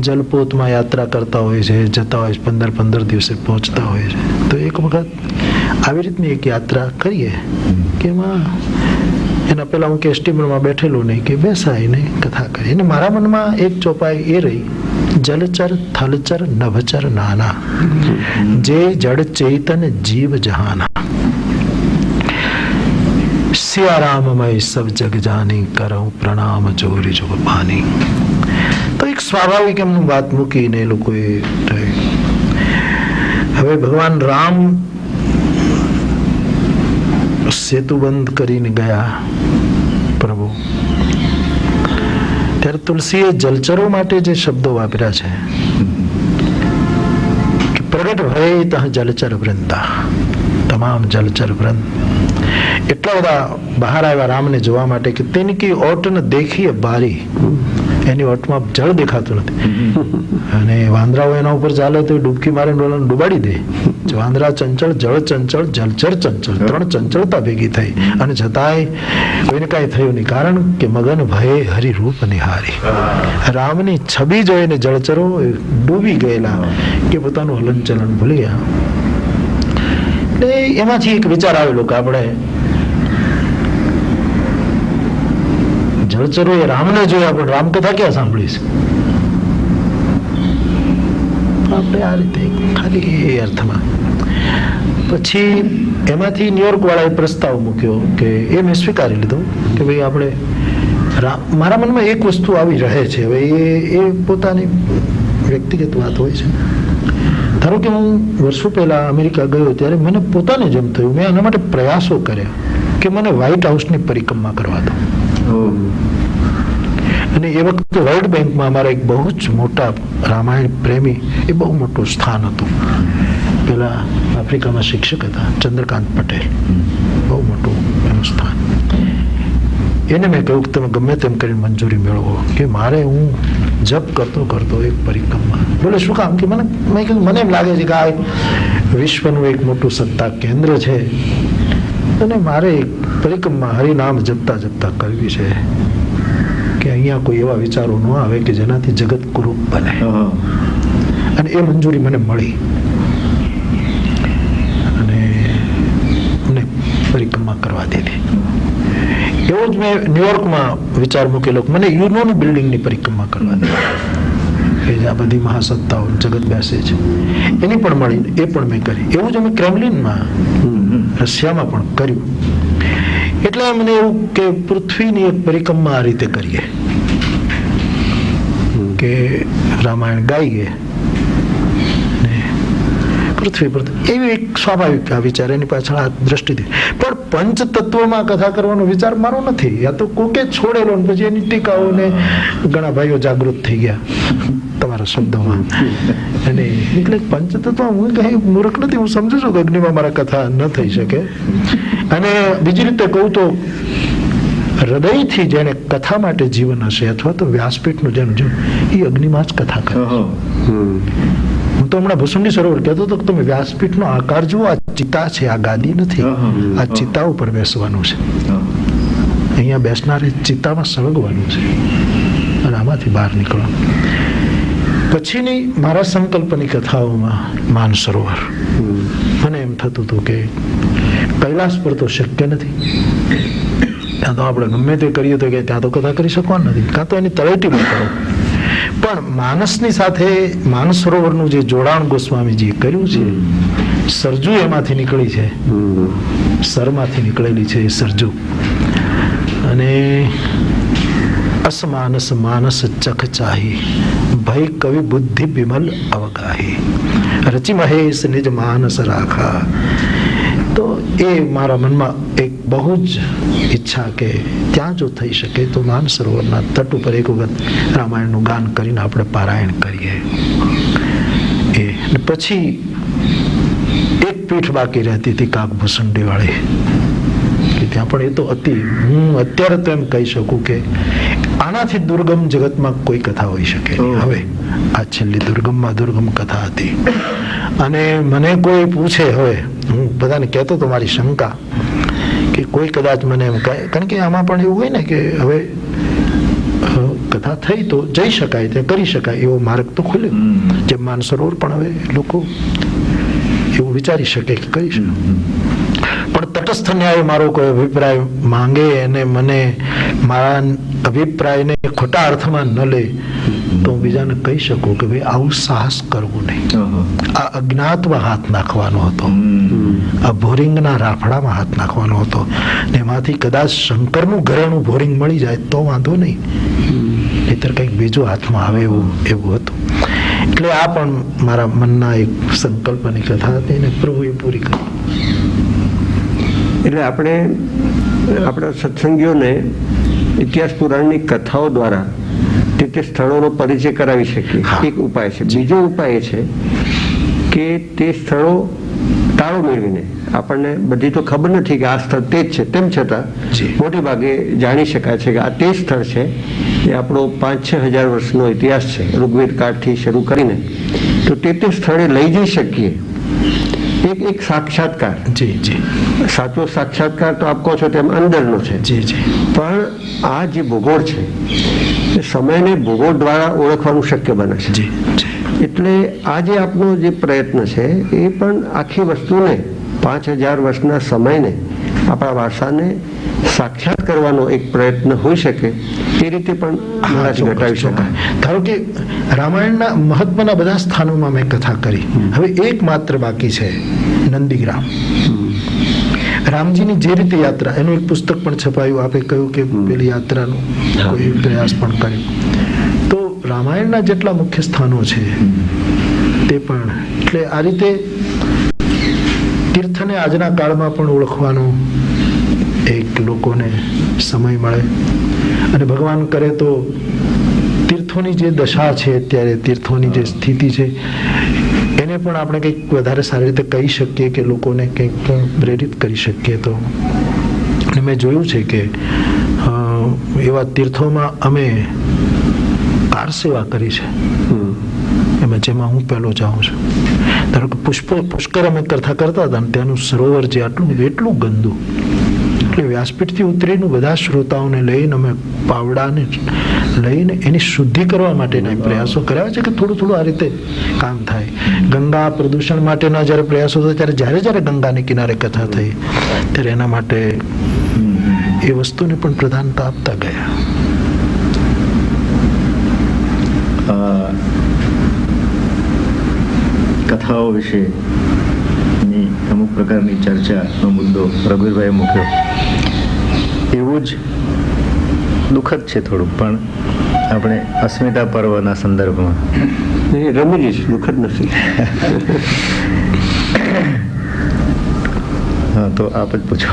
જલપોતમાં યાત્રા કરતા હોય છે, જતા હોય છે, 15 દિવસે પહોંચતા હોય છે. તો એક વખત આવી રીતની એક યાત્રા કરીએ કે એમાં એના પહેલાં હું કે સ્ટીમરમાં બેઠેલો નહીં કે બેસાય નહીં, કથા કરી. અને મારા મનમાં એક ચોપાઈ એ રહી, જલચર થલચર નભચર નાના, જે જડ ચેતન જીવ જહાના, સિયારામમય સબ જગ જાની, કરું પ્રણામ જોરી જો પાની. તો એક સ્વાભાવિક એમનું વાત મૂકીને એ લોકોએ હવે ભગવાન રામ સેતુ બંધ કરીને ગયા પ્રભુ, ત્યારે તુલસીએ જલચરો માટે જે શબ્દો વાપર્યા છે કે પ્રગટ ભય તહ જલચર વૃંદા, તમામ જલચર વૃંદ એટલા બધા બહાર આવ્યા રામને જોવા માટે કે તેની કી ઓટ ન દેખીએ બારી, એની ઓટમાં જળ દેખાતું નથી. અને વાંદરાઓ એના ઉપર ચાલે તો ડૂબકી મારે ડૂબાડી દે. વાંદરા ચંચળ, જળ ચંચળ, જલચર ચંચળ, 3 ચંચળતા ભેગી થઈ અને છતાંય કોઈને કાંઈ થયું નહીં, કારણ કે મગન ભયે હરિરૂપ નિહારી. રામની છબી જોઈને જળચરો ડૂબી ગયેલા કે પોતાનું હલનચલન ભૂલી ગયા. એટલે એમાંથી એક વિચાર આવેલો કે આપણે જળચરો એ રામને જોયા પણ રામકથા ક્યાં સાંભળીશ? આપણે આ રીતે ખાલી એ અર્થમાં. પછી એમાંથી ન્યુયોર્ક વાળાએ પ્રસ્તાવ મૂક્યો કે એ મેં સ્વીકારી લીધો કે ભાઈ આપણે મારા મનમાં એક વસ્તુ આવી રહે છે. હવે એ પોતાની વ્યક્તિગત વાત હોય છે. ધારો કે હું વર્ષો પહેલા અમેરિકા ગયો ત્યારે મને પોતાને જેમ થયું, મેં આના માટે પ્રયાસો કર્યા કે મને વ્હાઇટ હાઉસની પરિક્રમા કરવા દો. અને એ વખતે વર્લ્ડ બેંકમાં અમારા એક બહુ જ મોટા રામાયણ પ્રેમી, એ બહુ મોટું સ્થાન હતું. પેલા આફ્રિકામાં શિક્ષક હતા ચંદ્રકાંત પટેલ, બહુ મોટું એનું સ્થાન. એને મેં કહ્યું કે તમે ગમે તેમ કરીને મંજૂરી મેળવો કે મારે હું જપ કરતો એક પરિક્રમા. બોલે શું કામ? કે મેં કીધું મને એમ લાગે છે કે આ વિશ્વનું એક મોટું સત્તા કેન્દ્ર છે અને મારે એક પરિક્રમા હરિનામ જપતા કરવી છે કે અહીંયા કોઈ એવા વિચારો ન આવે કે જેનાથી જગત કુરૂપ બને. અને એ મંજૂરી મને મળી અને મને પરિક્રમા કરવા દીધી. એવો જ મેં ન્યુયોર્કમાં વિચાર મૂકેલો, મને યુનોની બિલ્ડિંગની પરિક્રમા કરવા દીધી કે જ્યાં બધી મહાસત્તાઓ જગત બેસે છે, એની પણ મળી, એ પણ મેં કરી. એવું જ અમે ક્રેમલિનમાં રશિયામાં પણ કર્યું. એટલે મને એવું કે પૃથ્વીની એક પરિક્રમા આ રીતે કરીએ કે રામાયણ ગાઈએ ને પૃથ્વી પર. એવી એક સ્વાભાવિક આ વિચાર, એની પાછળ આ દ્રષ્ટિથી. પણ પંચતત્વમાં કથા કરવાનો વિચાર મારો નથી. યા તો કોકે છોડેલો ને પછી એની ટીકાઓને ઘણા ભાઈઓ જાગૃત થઈ ગયા તમારા શબ્દોમાં. અને એટલે પંચતત્વ હું કઈ મૂર્ખ નથી, હું સમજુ છું કે અગ્નિમાં મારા કથા ન થઈ શકે. અને બીજી રીતે કહું તો હૃદયથી જેને કથા માટે જીવન હશે અથવા તો વ્યાસપીઠનું જેનું જીવન, એ અગ્નિમાં જ કથા કરે. હું તો હમણાં ભસુંડી સરોવર કહેતો હતો કે તમે વ્યાસપીઠનો આકાર જુઓ, આ ચિતા છે, આ ગાદી નથી, આ ચિતા ઉપર બેસવાનું છે. અહીંયા બેસનારે ચિતામાં સળગવાનું છે અને આમાંથી બહાર નીકળવાનું. પછીની મારા સંકલ્પની કથાઓમાં માનસરોવર, મને એમ થતું હતું કે કૈલાસ પર તો શક્ય નથી, ત્યાં તો આપણે ગમે તે કરીએ તો કે ત્યાં તો કથા કરી શકવાનું નથી, કાં તો એની તળેટીમાં કરો. પણ માનસની સાથે માનસરોવરનું જે જોડાણ ગોસ્વામીજીએ કર્યું છે, સરજુ એમાંથી નીકળી છે, સરમાંથી નીકળેલી છે એ સરજુ. અને असमानस मानस चख चाही, भय कवि बुद्धि विमल अवगाही, રચી મહેશ નિજ માનસ રાખા. તો એ મારા મનમાં એક બહુ જ ઈચ્છા કે ત્યાં જો થઈ શકે તો માનસરોવરના તટ ઉપર એક વખત રામાયણનું ગાન કરીને આપણે પારાયણ કરીએ. એ પછી એક પીઠ બાકી રહેતી હતી કાગભૂસુંડી વાળી, કે ત્યાં પણ એ તો હતી. હું અત્યારે તો એમ કહી શકું કે આનાથી દુર્ગમ જગતમાં કોઈ કથા હોઈ શકે નહીં. હવે આ છેલ્લી દુર્ગમમાં દુર્ગમ કથા હતી. અને મને કોઈ પૂછે, હવે હું બધાને કહેતો તો મારી શંકા કે કોઈ કદાચ મને એમ કહે, કારણ કે આમાં પણ એવું હોય ને કે હવે કથા થઈ તો જઈ શકાય, તે કરી શકાય એવો માર્ગ તો ખુલ્યો. જેમ માનસરોવર પણ હવે લોકો એવું વિચારી શકે કે કરી શકે. પણ તટસ્થ ન્યાય મારો કોઈ અભિપ્રાય માંગે અને મને મારા અભિપ્રાયને ખોટા અર્થમાં ન લે તો હું બીજાને કહી શકું કે ભાઈ આવું સાહસ કરવું નહીં. આ અજ્ઞાતમાં હાથ નાખવાનો હતો, આ ભોરિંગના રાફડામાં હાથ નાખવાનો હતો. ને એમાંથી કદાચ શંકરનું ઘરેણું ભોરિંગ મળી જાય તો વાંધો નહીં, નહીતર કંઈક બીજું હાથમાં આવે એવું હતું. એટલે આ પણ મારા મનના એક સંકલ્પની કથા હતી ને પ્રભુએ પૂરી કરી. એટલે આપણે આપણા સત્સંગીઓને ઇતિહાસ પુરાણની કથાઓ દ્વારા તે સ્થળોનો પરિચય કરાવી શકીએ. એક ઉપાય છે. બીજો ઉપાય એ છે કે તે સ્થળો તાળો મેળવીને, આપણને બધી તો ખબર નથી કે આ સ્થળ તે જ છે, તેમ છતાં મોટે ભાગે જાણી શકાય છે કે આ તે સ્થળ છે. એ આપણો 5-6 હજાર વર્ષનો ઇતિહાસ છે, ઋગ્વેદ કાળથી શરૂ કરીને. તો તે સ્થળે લઈ જઈ શકીએ. એક સાક્ષાત્કાર. જી જી. સાચો સાક્ષાત્કાર તો આપ કહો છો તેમ અંદરનો છે. જી જી. પણ આ જે ભૂગોળ છે એ સમયને ભૂગોળ દ્વારા ઓળખવાનું શક્ય બને છે. જી જી. એટલે આ જે આપનો જે પ્રયત્ન છે એ પણ આખી વસ્તુને 5000 વર્ષના સમયને, આપણા વારસાને સાક્ષાત કરવાનો એક પ્રયત્ન હોઈ શકે. એ રીતે પણ ઘટાડી શકાય. ધારો કે રામાયણના મહત્વના બધા સ્થાનોમાં મેં કથા કરી. હવે એક માત્ર બાકી છે, નંદીગ્રામ. રામજીની જે રીતે યાત્રા, એનું એક પુસ્તક પણ છપાયું. આપે કહ્યું કે પેલી યાત્રાનો કોઈ પ્રયાસ પણ કર્યો. તો રામાયણના જેટલા મુખ્ય સ્થાનો છે તે પણ, એટલે આ રીતે તીર્થને આજના કાળમાં પણ ઓળખવાનો એક લોકોને સમય મળે. અને ભગવાન કરે તો તીર્થોની જે દશા છે અત્યારે, તીર્થોની જે સ્થિતિ છે એને પણ આપણે કંઈક વધારે સારી રીતે કહી શકીએ કે લોકોને કંઈક પ્રેરિત કરી શકીએ. તો અને મેં જોયું છે કે એવા તીર્થોમાં અમે કાર સેવા કરી છે, એમાં જેમાં હું પહેલો જાઉં છું. ધારો કે પુષ્કર અમે કથા કરતા હતા, ત્યાંનું સરોવર જે એટલું ગંદુ, એટલે વ્યાસપીઠથી ઉતરીને બધા શ્રોતાઓને લઈને અમે પાવડાને લઈને એની શુદ્ધિ કરવા માટેના પ્રયાસો કર્યા છે કે થોડું આ રીતે કામ થાય. ગંગા પ્રદૂષણ માટેના જ્યારે પ્રયાસો થયા ત્યારે જ્યારે ગંગાને કિનારે કથા થઈ ત્યારે એના માટે એ વસ્તુને પણ પ્રધાનતા આપતા ગયા. કથાઓ વિશેની અમુક પ્રકારની ચર્ચાનો મુદ્દો રઘુવીરભાઈએ મૂક્યો. એવું જ દુઃખદ છે થોડુંક, પણ આપણે અસ્મિતા પર્વના સંદર્ભમાં રમી જઈશ. દુઃખદ નથી. હા, તો આપ જ પૂછો.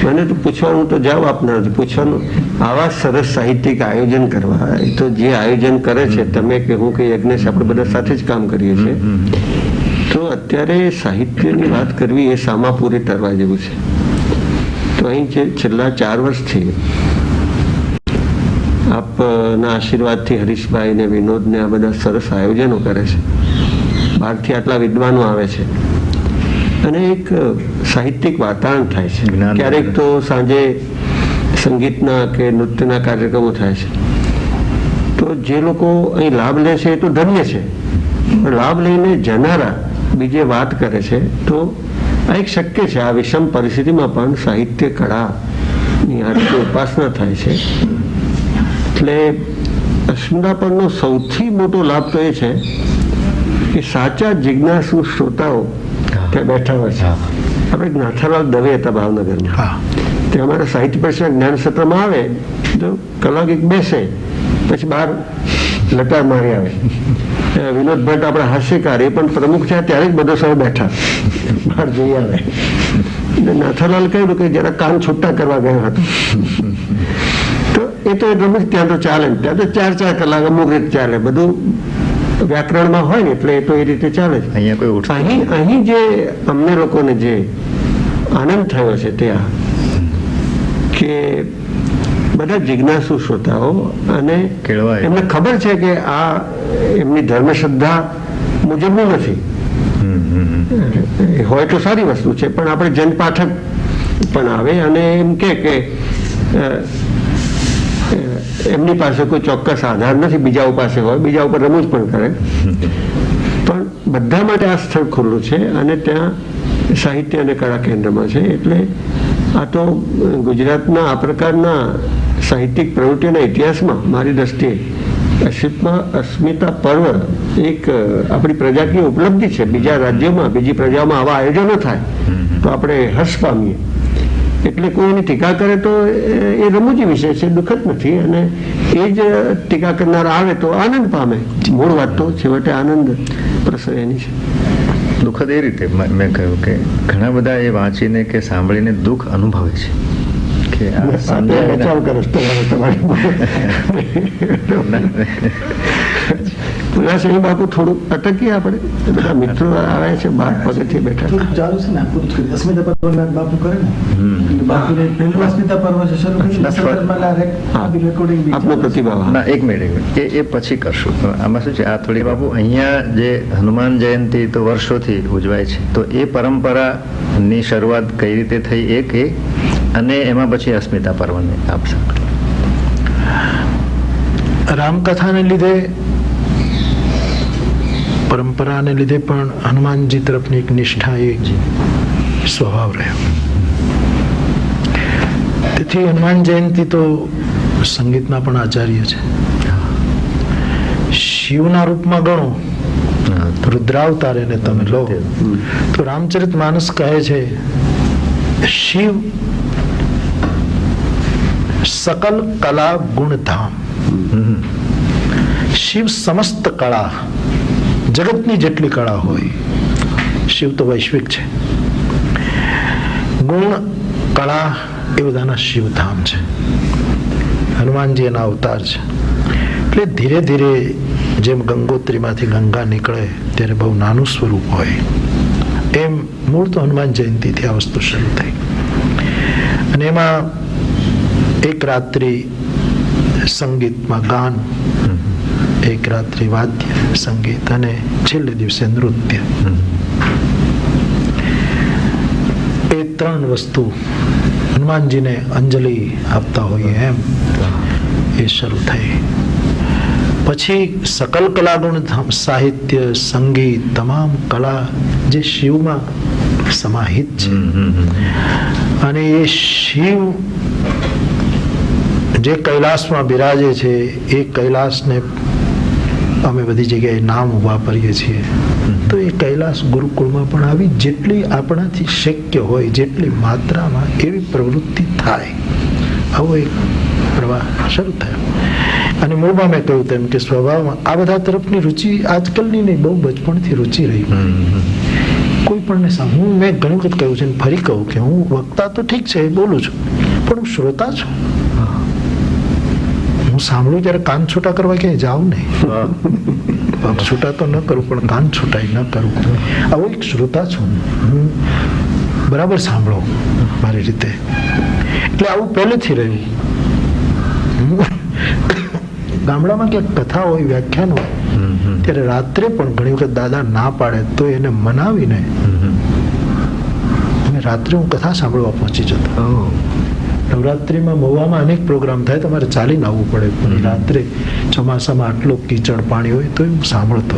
મને તો પૂછવાનું તો જવાબ આપનાર નથી. પૂછવાનું આવા સરસ સાહિત્યિક આયોજન કરવા, એ તો જે આયોજન કરે છે, તમે કે હું કે યજ્ઞેશ, આપણે બધા સાથે જ કામ કરીએ છીએ. તો અત્યારે સાહિત્યની વાત કરવી એ સામાપુરે તરવા જેવું છે. તો અહીં જે છેલ્લા 4 વર્ષથી આપના આશીર્વાદથી હરીશભાઈ ને વિનોદ ને આ બધા સરસ આયોજનો કરે છે. બહારથી આટલા વિદ્વાનો આવે છે અને એક સાહિત્યિક વાતાવરણ થાય છે. ક્યારેક તો સાંજે સંગીતના કે નૃત્યના કાર્યક્રમો થાય છે. તો જે લોકો અહીં લાભ લે છે એ તો ધન્ય છે. લાભ લઈને જનારા બીજે વાત કરે છે તો આ એક શક્ય છે. આ વિષમ પરિસ્થિતિમાં પણ સાહિત્ય કળાની આ રીતે ઉપાસના થાય છે. એટલે અસ્મિતાપરનો સૌથી મોટો લાભ તો એ છે કે સાચા જિજ્ઞાસુ શ્રોતાઓ ત્યાં બેઠા હોય છે. આપણે નાથાલાલ દવે હતા ભાવનગરમાં, તે અમારા સાહિત્ય પરિષદના જ્ઞાન સત્રમાં આવે તો કલાક એક બેસે, પછી બહાર લટાર મારી આવે. વિનોદ ભટ્ટ આપણા હાસ્યકાર, એ પણ પ્રમુખ થયા ત્યારે જ બધો સમય બેઠા, બહાર જઈ આવે. નાથાલાલ કહ્યું કે જરા કાન છૂટા કરવા ગયો હતો. તો એ તો રમત ત્યાં તો ચાલે, ત્યાં તો 4 કલાક અમુક રીતે ચાલે, બધું વ્યાકરણમાં હોય ને એટલે એ તો એ રીતે ચાલે છે. અહીંયા કોઈ ઉઠતું અહીં જે અમને લોકોને જે આનંદ થયો છે ત્યાં કે બધા જિજ્ઞાસુ શ્રોતાઓ અને કેળવાય. એમને ખબર છે કે આ એમની ધર્મશ્રદ્ધા મુજબનું નથી. એ હોય તો સારી વસ્તુ છે, પણ આપણે જનપાઠક પણ આવે અને એમ કે એમની પાસે કોઈ ચોક્કસ આધાર નથી, બીજાઓ પાસે હોય, બીજા ઉપર રમૂજ પણ કરે. પણ બધા માટે આ સ્થળ ખુલ્લું છે અને ત્યાં સાહિત્ય અને કળા કેન્દ્રમાં છે. એટલે આ તો ગુજરાતના આ પ્રકારના સાહિત્યિક પ્રવૃત્તિઓના ઇતિહાસમાં મારી દ્રષ્ટિએ અસ્મિતા પર્વ એક આપણી પ્રજાની ઉપલબ્ધિ છે. બીજા રાજ્યોમાં, બીજી પ્રજાઓમાં આવા આયોજનો થાય તો આપણે હર્ષ પામીએ. એટલે કોઈ એની ટીકા કરે તો એ રમૂજી વિષય છે, દુઃખદ નથી. અને એ જ ટીકા કરનારા આવે તો આનંદ પામે. મૂળ વાત તો છેવટે આનંદ પ્રસરે એની છે. દુઃખદ એ રીતે મેં કહ્યું કે ઘણા બધા એ વાંચીને કે સાંભળીને દુઃખ અનુભવે છે કે આ સમજાય બચાવ કરો તમારી પુરાસાઈ બાપુ થોડુંક અટકીએ આપણે, બધા મિત્રો આવ્યા છે બહાર પગથિયે બેઠા. થોડુંક ચાલુ છે ને, પૂરું કરી દે. અસ્મિતા પર્વ બાપુ કરે ને, એટલે બાપુને પહેલું અસ્મિતા પર્વ છે શરૂ કર્યું. રેકોર્ડિંગ આપનો પ્રતિભાવ. ના, એક મિનિટ એ પછી કરશું. આમાં શું છે, આ થોડી બાપુ અહીંયા જે હનુમાન જયંતિ તો વર્ષોથી ઉજવાય છે, તો એ પરંપરાની શરૂઆત કઈ રીતે થઈ એક એ, અને એમાં પછી અસ્મિતા પર્વને આપ રામકથાને લીધે, પરંપરાને લીધે પણ હનુમાનજી તરફની એક નિષ્ઠા, એક સ્વભાવ રહ્યો. તેથી હનુમાન જયંતિ તો સંગીતના પણ આચાર્ય છે. શિવના રૂપમાં ગણો, રુદ્રાવતાર એને તમે લો તો રામચરિત માનસ કહે છે શિવ સકલ કલા ગુણધામ. શિવ સમસ્ત કળા, જગતની જેટલી કળા હોય, શિવ તો વૈશ્વિક છે. ગુણ કળા એ બધાના શિવધામ છે. હનુમાનજી એના અવતાર છે. એટલે ધીરે ધીરે જેમ ગંગોત્રીમાંથી ગંગા નીકળે ત્યારે બહુ નાનું સ્વરૂપ હોય, એમ મૂળ તો હનુમાન જયંતિથી આ વસ્તુ શરૂ થઈ. અને એમાં એક રાત્રિ સંગીતમાં ગાન, એક રાત્રિ વાદ્ય સંગીત, અને છેલ્લે દિવસે નૃત્ય. એ 3 વસ્તુ હનુમાનજીને અંજલિ આપતા હોઈએ એમ એ શરૂ થઈ. પછી સકલ કલા ગુણ, સાહિત્ય, સંગીત, તમામ કલા જે શિવમાં સમાહિત છે. અને એ શિવ જે કૈલાસમાં બિરાજે છે, એ કૈલાસને અમે બધી જગ્યાએ નામ વાપરીએ છીએ. તો એ કૈલાસ ગુરુકુળમાં પણ આવી જેટલી આપણાથી શક્ય હોય, જેટલી માત્રામાં એવી પ્રવૃત્તિ થાય, આવો એક પ્રવાહ શરૂ થયો. અને મૂળમાં મેં કહ્યું તેમ કે સ્વભાવમાં આ બધા તરફની રુચિ આજકાલની નહીં, બહુ બચપણથી રુચિ રહી. કોઈ પણ હું મેં ઘણી વખત કહ્યું છે, ફરી કહું કે હું વક્તા તો ઠીક છે, બોલું છું, પણ હું શ્રોતા છું. હું સાંભળું ત્યારે કાન છૂટા કરવા ક્યાંય જાઉં નહીં. પગ છૂટા તો ન કરું, પણ કાન છૂટાઈ ન કરું. આવો એક શ્રોતા છું હું. બરાબર સાંભળો મારી રીતે. એટલે આવું પહેલેથી રહ્યું. ગામડામાં ક્યાંક કથા હોય, વ્યાખ્યાન હોય, ત્યારે રાત્રે પણ ઘણી વખત દાદા ના પાડે તો એને મનાવીને રાત્રે હું કથા સાંભળવા પહોંચી જતો. નવરાત્રિમાં મહુવામાં અનેક પ્રોગ્રામ થાય, તમારે ચાલીને આવવું પડે, પણ રાત્રે ચોમાસામાં આટલો કીચડ પાણી હોય તો હું સાંભળતો.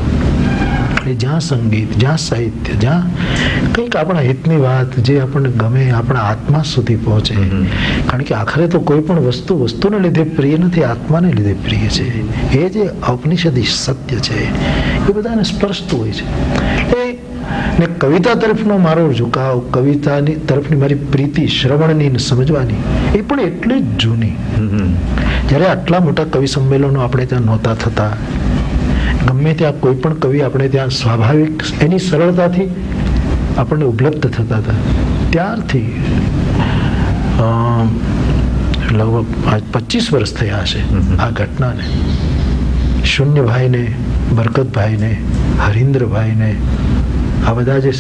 જ્યાં સંગીત, જ્યાં સાહિત્ય, જ્યાં કંઈક આપણા હિતની વાત, જે આપણને ગમે, આપણા આત્મા સુધી પહોંચે. કારણ કે આખરે તો કોઈ પણ વસ્તુને લીધે પ્રિય નથી, આત્માને લીધે પ્રિય છે. એ જે ઔપનિષદિક સત્ય છે એ બધાને સ્પર્શતું હોય છે. એ ને કવિતા તરફનો મારો ઝુકાવ, કવિતાની તરફની મારી પ્રીતિ, શ્રવણની ને સમજવાની, એ પણ એટલી જ જૂની. જ્યારે આટલા મોટા કવિ સંમેલનો આપણે ત્યાં નહોતા થતા, ગમે ત્યાં કોઈ પણ કવિ આપણે ત્યાં સ્વાભાવિક એની સરળતાથી આપણને ઉપલબ્ધ થતા હતા, ત્યારથી લગભગ આજ 25 વર્ષ થયા હશે આ ઘટનાને. શૂન્યભાઈને, બરકતભાઈને, હરીન્દ્રભાઈને, આ બધા જે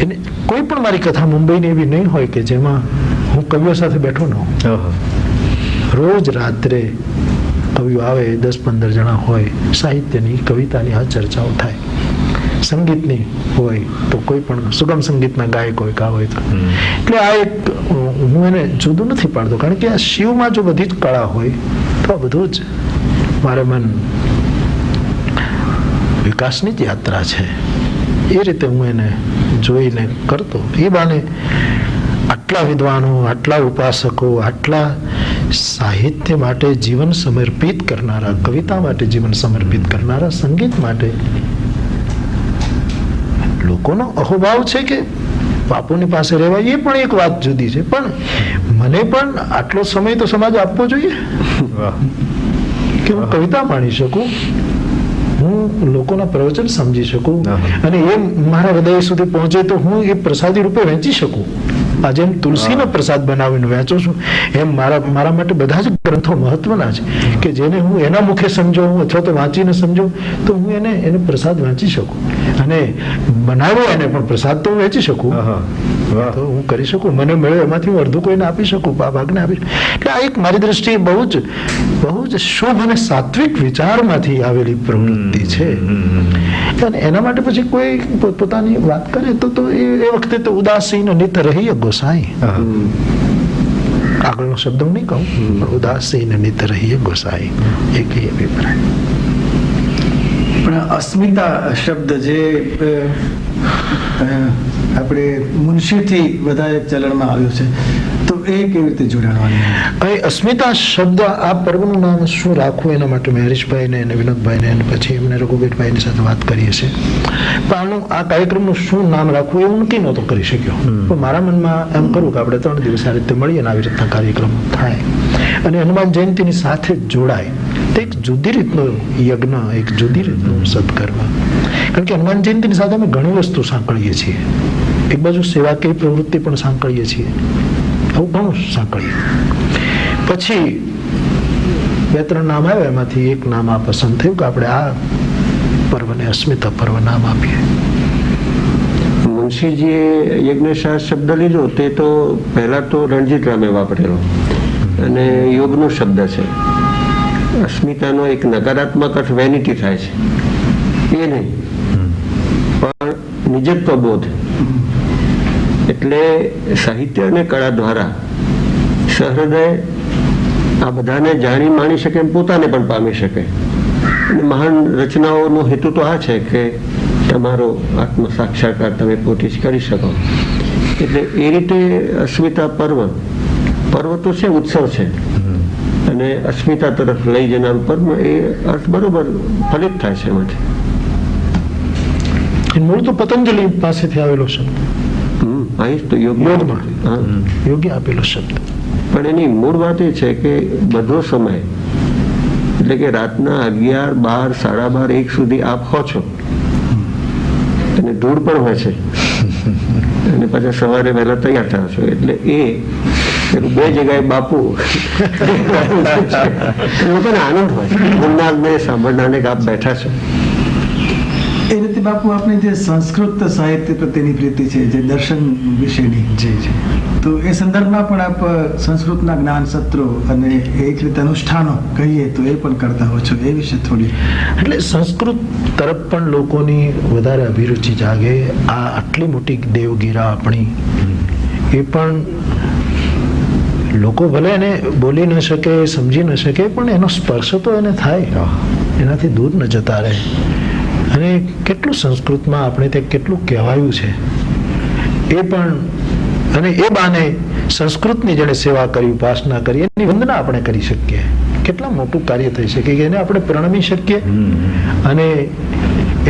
એને કોઈ પણ મારી કથા મુંબઈની એવી નહીં હોય કે જેમાં હું કવિઓ સાથે બેઠો ન હોઉં. રોજ રાત્રે કવિઓ આવે, 10-15 જણા હોય, સાહિત્યની, કવિતાની આ ચર્ચાઓ થાય. સંગીતની હોય તો કોઈ પણ સુગમ સંગીતના ગાયક હોય, કા હોય તો. એટલે આ એક હું એને જુદું નથી પાડતો, કારણ કે આ શિવમાં જો બધી જ કળા હોય તો આ બધું જ મારે મન વિકાસની જ યાત્રા છે, એ રીતે હું એને જોઈને કરતો. એ બાને આટલા વિદ્વાનો, આટલા ઉપાસકો, આટલા સાહિત્ય માટે જીવન સમર્પિત કરનારા, કવિતા માટે જીવન સમર્પિત કરનારા, સંગીત માટે લોકોનો અહોભાવ છે કે બાપુની પાસે રહેવાય, એ પણ એક વાત જુદી છે. પણ મને પણ આટલો સમય તો સમાજ આપવો જોઈએ કે હું કવિતા માણી શકું, હું લોકોના પ્રવચન સમજી શકું, અને એ મારા હૃદય સુધી પહોંચે તો હું એ પ્રસાદી રૂપે વહેંચી શકું. આજે એમ તુલસીનો પ્રસાદ બનાવીને વહેંચું છું, એમ મારા માટે બધા જ ગ્રંથો મહત્વના છે કે જેને હું એના મુખે સમજાવું અથવા તો વાંચીને સમજાવું તો હું એને પ્રસાદ વાંચી શકું, અને બનાવ્યો એને પણ પ્રસાદ તો હું વહેંચી શકું, તો હું કરી શકું. મને મળ્યો એમાંથી હું અડધું કોઈને આપી શકું, ભાગને આપી શકું. એટલે આ એક મારી દ્રષ્ટિએ બહુ જ શુભ અને સાત્વિક વિચારમાંથી આવેલી પ્રવૃત્તિ છે. અને એના માટે પછી કોઈ પોતાની વાત કરે તો એ વખતે તો ઉદાસીન નિત રહી ગોસાઈ, આગળનો શબ્દ હું નહીં કહું, પણ ઉદાસીન નિત રહીએ ગોસાઈ, એક એ અભિપ્રાય. પણ અસ્મિતા શબ્દ જે આપણે મુનશીથી વધારે ચલણમાં આવ્યો છે, તો એ કેવી રીતે જોડાણવાની? અહીં અસ્મિતા શબ્દ, આ પર્વનું નામ શું રાખવું એના માટે મેં હરીશભાઈને અને વિનોદભાઈને અને પછી એમને રઘુબેટભાઈની સાથે વાત કરીએ છીએ. પણ આ કાર્યક્રમનું શું નામ રાખવું એવું નક્કી નહોતો કરી શક્યો. પણ મારા મનમાં એમ કરું કે આપણે 3 દિવસ આ રીતે મળીએ ને આવી રીતના કાર્યક્રમ થાય અને હનુમાન જયંતિની સાથે જોડાય, તો એક જુદી રીતનો યજ્ઞ, એક જુદી રીતનું સત્કર્મ. કારણ કે હનુમાન જયંતિની સાથે અમે ઘણી વસ્તુ સાંકળીએ છીએ. એક બાજુ સેવાકીય પ્રવૃત્તિ પણ સાંકળીએ છીએ, આવું ઘણું સાંકળીએ. પછી 2-3 નામ આવ્યા, એમાંથી એક નામ આ પસંદ થયું કે આપણે આ પર્વને અસ્મિતા પર્વ નામ આપીએ. મુનશીજીએ યજ્ઞશાસ્ત્ર શબ્દ લીધો તે તો પહેલા તો રણજીત રામે વાપરેલો, અને યોગનો શબ્દ છે. અસ્મિતાનો એક નકારાત્મક અર્થ વેનિટી થાય છે, એ નહીં, પણ નિજત્વ બોધ. એટલે સાહિત્ય અને કળા દ્વારા સહૃદય આ બધાને જાણી માણી શકે, એમ પોતાને પણ પામી શકે. અને મહાન રચનાઓનો હેતુ તો આ છે કે તમારો આત્મ સાક્ષાત્કાર તમે પોતે જ કરી શકો. એટલે એ રીતે અસ્મિતા પર્વ તો છે, ઉત્સવ છે, અને અસ્મિતા તરફ લઈ જનારું પર્વ, એ અર્થ બરોબર ફલિત થાય છે એમાંથી. મૂળ તો પતંજલિ પાસેથી આવેલો શબ્દ, યોગી આપેલો શબ્દ. પણ એની મૂળ વાત એ છે કે બધો સમય, એટલે કે રાતના 11, 12, 12:30, 1 સુધી આપ હો છો, અને ધૂળ પણ હોય છે, અને પછી સવારે વહેલા તૈયાર થાવ છો. એટલે એ 2 જગ્યાએ બાપુ લોકોને આનંદ હોય, બોલનારને સાંભળનારને આપ બેઠા છો. એ રીતે બાપુ આપણી જે સંસ્કૃત સાહિત્ય પ્રત્યેની પ્રીતિ છે, જે દર્શન વિશેની, તો એ સંદર્ભમાં પણ આપ સંસ્કૃતના જ્ઞાન સત્રો અને એક રીતે અનુષ્ઠાનો કહીએ તો એ પણ કરતા હો છો, એ વિશે થોડી. એટલે સંસ્કૃત તરફ પણ લોકોની વધારે અભિરુચિ જાગે. આ આટલી મોટી દેવગીરા આપણી, એ પણ લોકો ભલે એને બોલી ન શકે, સમજી ન શકે, પણ એનો સ્પર્શ તો એને થાય, એનાથી દૂર ન જતા રહે. અને કેટલું સંસ્કૃતમાં આપણે તે કેટલું કહેવાયું છે એ પણ, અને એ બાને સંસ્કૃતની જેણે સેવા કરી, ઉપાસના કરી, એની વંદના આપણે કરી શકીએ કે કેટલા મોટું કાર્ય થઈ શકે કે એને આપણે પ્રણમી શકીએ અને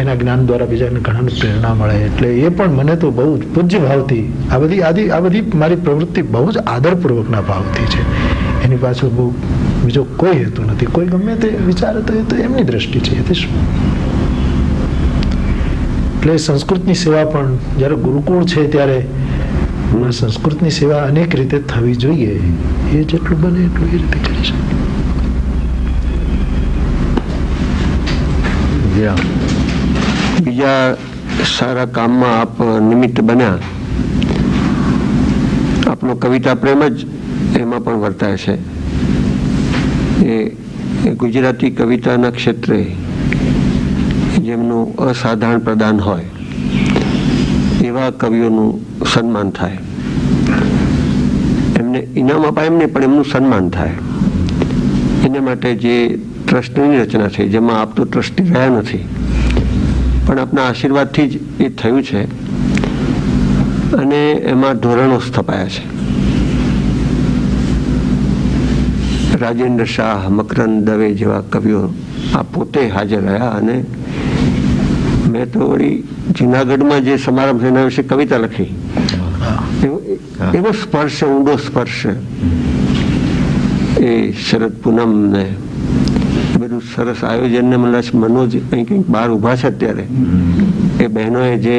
એના જ્ઞાન દ્વારા બીજાને ઘણાને પ્રેરણા મળે. એટલે એ પણ મને તો બહુ જ પૂજ્ય ભાવથી આ બધી મારી પ્રવૃત્તિ બહુ જ આદરપૂર્વકના ભાવથી છે. એની પાછળ બહુ બીજો કોઈ હેતુ નથી. કોઈ ગમે તે વિચારે તો એ તો એમની દ્રષ્ટિ છે. એથી શું? એટલે સંસ્કૃતની સેવા પણ જ્યારે ગુરુકુળ છે ત્યારે સંસ્કૃતની સેવા અનેક રીતે થવી જોઈએ. એ જેટલું બને એટલું એ રીતે કરી શકે. બીજા સારા કામમાં આપ નિમિત્ત બન્યા. આપનો કવિતા પ્રેમ જ એમાં પણ વર્તાય છે. એ ગુજરાતી કવિતાના ક્ષેત્રે જેમનું અસાધારણ પ્રદાન હોય એવા કવિઓનું સન્માન થાય. એમને ઇનામ અપાય એમ નહીં, પણ એમનું સન્માન થાય. એના માટે જે ટ્રસ્ટની રચના થઈ, જેમાં આપ તો ટ્રસ્ટી રહ્યા નથી, પણ આપના આશીર્વાદથી જ એ થયું છે અને એમાં ધોરણો સ્થપાયા છે. રાજેન્દ્ર શાહ, મકરંદ દવે જેવા કવિઓ આ પોતે હાજર રહ્યા અને મેં તો વળી જુનાગઢમાં જે સમારંભ એના વિશે કવિતા લખી. એવો સ્પર્શ, ઊંડો સ્પર્શ એ શરદ પૂનમ ને બધું સરસ આયોજન ને મને મનોજ અહીં કંઈક બહાર ઊભા છે અત્યારે, એ બહેનોએ જે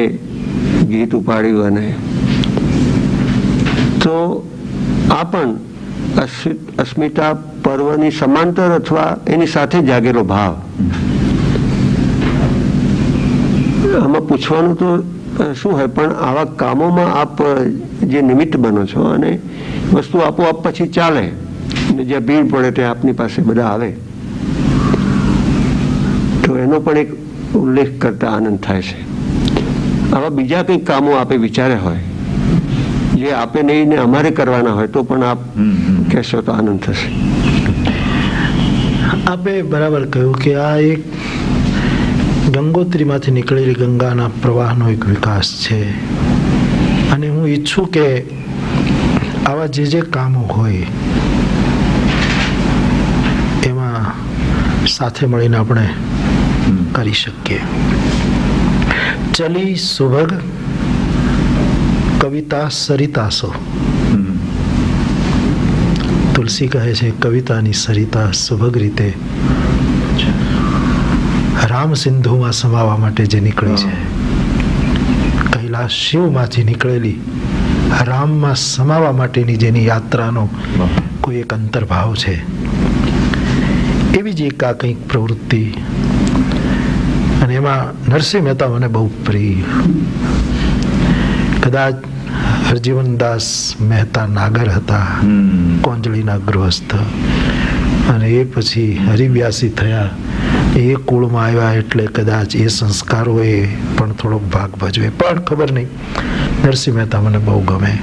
ગીત ઉપાડ્યું અને તો આ પણ અસ્મિતા પર્વની સમાંતર અથવા એની સાથે જાગેલો ભાવ. આમાં પૂછવાનું તો શું હોય, પણ આવા કામોમાં આપ જે નિમિત્ત બનો છો અને વસ્તુ આપોઆપ પછી ચાલે, અને જ્યાં ભીડ પડે ત્યાં આપની પાસે બધા આવે, તો એનો પણ એક ઉલ્લેખ કરતા આનંદ થાય છે. આવા બીજા કંઈક કામો આપે વિચાર્યા હોય જે આપે નહીં ને અમારે કરવાના હોય તો પણ આપ કહેશો તો આનંદ થશે. આપે બરાબર કહ્યું કે આ એક ગંગોત્રીમાંથી નીકળેલી ગંગાના પ્રવાહનો એક વિકાસ છે અને હું ઈચ્છું કે આવા જે કામો હોય એમાં સાથે મળીને આપણે કરી શકીએ. ચલી સુભગ કવિતા સરિતાસો. તુલસી કહે છે કવિતાની સરિતા સુભગ રીતે રામ સિંધુમાં સમાવા માટે જે નીકળી છે, કૈલાસ શિવમાંથી નીકળેલી રામમાં સમાવા માટેની જેની યાત્રાનો કોઈ એક અંતર્ભાવ છે, એવી જ એક આ કંઈક પ્રવૃત્તિ. અને એમાં નરસિંહ મહેતા મને બહુ પ્રિય. કદાચ હરજીવનદાસ મહેતા નાગર હતા, કોંજળીના ગૃહસ્થ, અને એ પછી હરિવ્યાસી થયા, એ કુળમાં આવ્યા એટલે કદાચ એ સંસ્કારોએ પણ થોડોક ભાગ ભજવે, પણ ખબર નહીં. નરસિંહ મહેતા મને બહુ ગમે,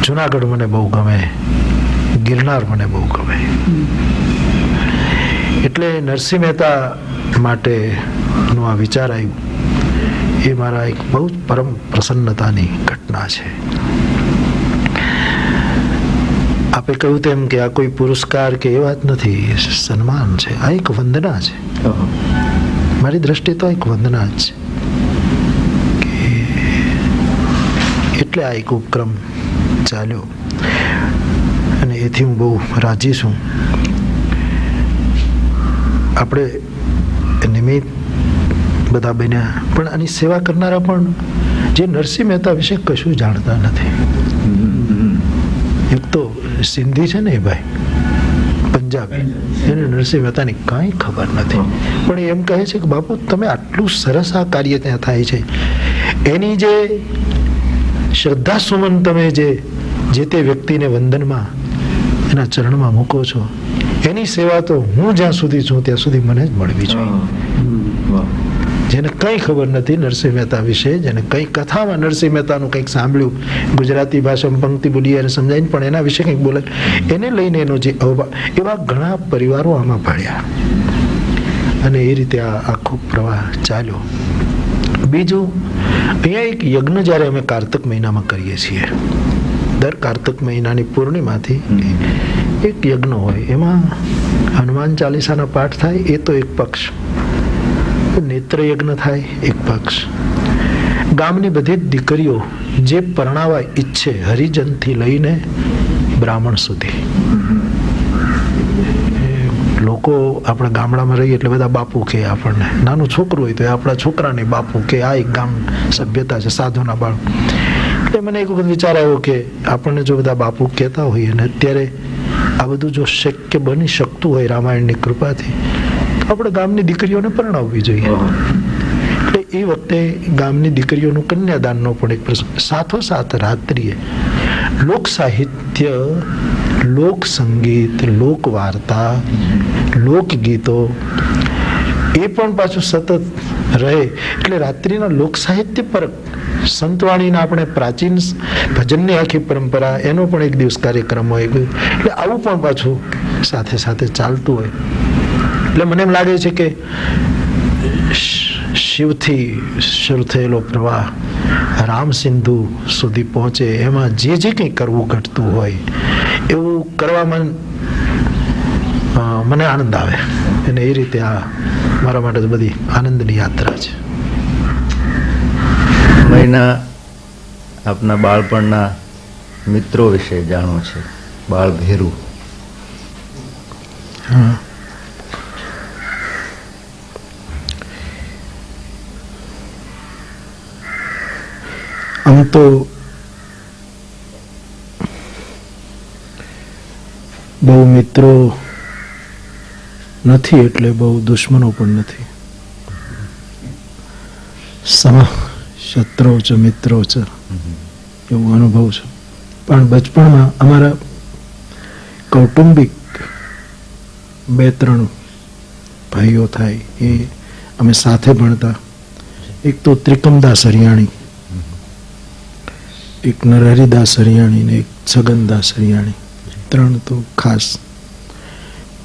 જુનાગઢ મને બહુ ગમે, ગિરનાર મને બહુ ગમે. એટલે નરસિંહ મહેતા માટેનો આ વિચાર આવ્યો એ મારા એક બહુ જ પરમ પ્રસન્નતાની ઘટના છે. આપે કહ્યું તેમ કે આ કોઈ પુરસ્કાર કે એ વાત નથી, સન્માન છે. આ એક વંદના છે. મારી દ્રષ્ટિએ તો એક વંદના જ છે. એટલે આ એક ઉપક્રમ ચાલ્યો અને એથી હું બહુ રાજી છું. આપણે નિમિત્ત બધા બન્યા, પણ આની સેવા કરનારા પણ જે નરસિંહ મહેતા વિશે કશું જાણતા નથી. એક તો સિંધી છે ને એ ભાઈ, પંજાબી, એને નરસિંહ મહેતાની કાંઈ ખબર નથી, પણ એમ કહે છે કે બાપુ તમે આટલું સરસ આ કાર્ય ત્યાં થાય છે, એની જે શ્રદ્ધા સુમન તમે જે તે વ્યક્તિને વંદનમાં એના ચરણમાં મૂકો છો, એની સેવા તો હું જ્યાં સુધી છું ત્યાં સુધી મને જ મળવી જોઈએ. જેને કંઈ ખબર નથી નરસિંહ મહેતા વિશે, જેને કંઈ કથામાં નરસિંહ મહેતાનું કંઈક સાંભળ્યું, ગુજરાતી ભાષામાં પંક્તિ બોલી અને સમજાવીને પણ એના વિશે કંઈક બોલે, એને લઈને એનો જે એવા ઘણા પરિવારો આમાં ભળ્યા અને એ રીતે આ આખો પ્રવાહ ચાલ્યો. બીજું, અહીંયા એક યજ્ઞ જ્યારે અમે કારતક મહિનામાં કરીએ છીએ, દર કારતક મહિનાની પૂર્ણિમાથી એક યજ્ઞ હોય, એમાં હનુમાન ચાલીસાના પાઠ થાય, એ તો એક પક્ષ. નેત્ર યજ્ઞ થાય એક પક્ષ. ગામની બધી જ દીકરીઓ જે પરણાવા ઈચ્છે, હરિજનથી લઈને બ્રાહ્મણ સુધી. લોકો આપણા ગામડામાં રહીએ એટલે બધા બાપુ કહે આપણને. નાનું છોકરું હોય તો એ આપણા છોકરાને બાપુ કે. આ એક ગામ સભ્યતા છે, સાધુના બાળક. એટલે મને એક વખત વિચાર આવ્યો કે આપણને જો બધા બાપુ કહેતા હોઈએ અને અત્યારે આ બધું જો શક્ય બની શકતું હોય રામાયણની કૃપાથી, તો આપણે ગામની દીકરીઓને પરણાવવી જોઈએ. એટલે એ વખતે ગામની દીકરીઓનું કન્યાદાનનો પણ એક પ્રસંગ. સાથોસાથ રાત્રિએ લોક સાહિત્ય, લોક સંગીત, લોક વાર્તા, લોકગીતો એ પણ પાછું સતત રહે. એટલે રાત્રિના લોક સાહિત્ય પર સંતવાણીના આપણે પ્રાચીન ભજનની આખી પરંપરા, એનો પણ એક દિવસ કાર્યક્રમ હોય. એટલે આવું પણ પાછું સાથે સાથે ચાલતું હોય. એટલે મને એમ લાગે છે કે શિવથી શરૂ થયેલો પ્રવાહ રામ સિંધુ સુધી પહોંચે, એમાં જે જે કંઈ કરવું ઘટતું હોય એવું કરવામાં મને આનંદ આવે. અને એ રીતે આ મારા માટે તો બધી આનંદની યાત્રા છે. મહિના આપના બાળપણના મિત્રો વિશે જાણવું છે. બાળ ભેરું. હા, આમ તો બહુ મિત્રો નથી એટલે બહુ દુશ્મનો પણ નથી. શત્રુ છે મિત્રો છે એવો અનુભવ છે. પણ બચપણમાં અમારા કૌટુંબિક 2-3 ભાઈઓ થાય, એ અમે સાથે ભણતા. એક તો ત્રિકમદાસ હરિયાણી, એક નરહરિદાસ હરિયાણી ને એક છગનદાસ હરિયાણી. 3 તો ખાસ.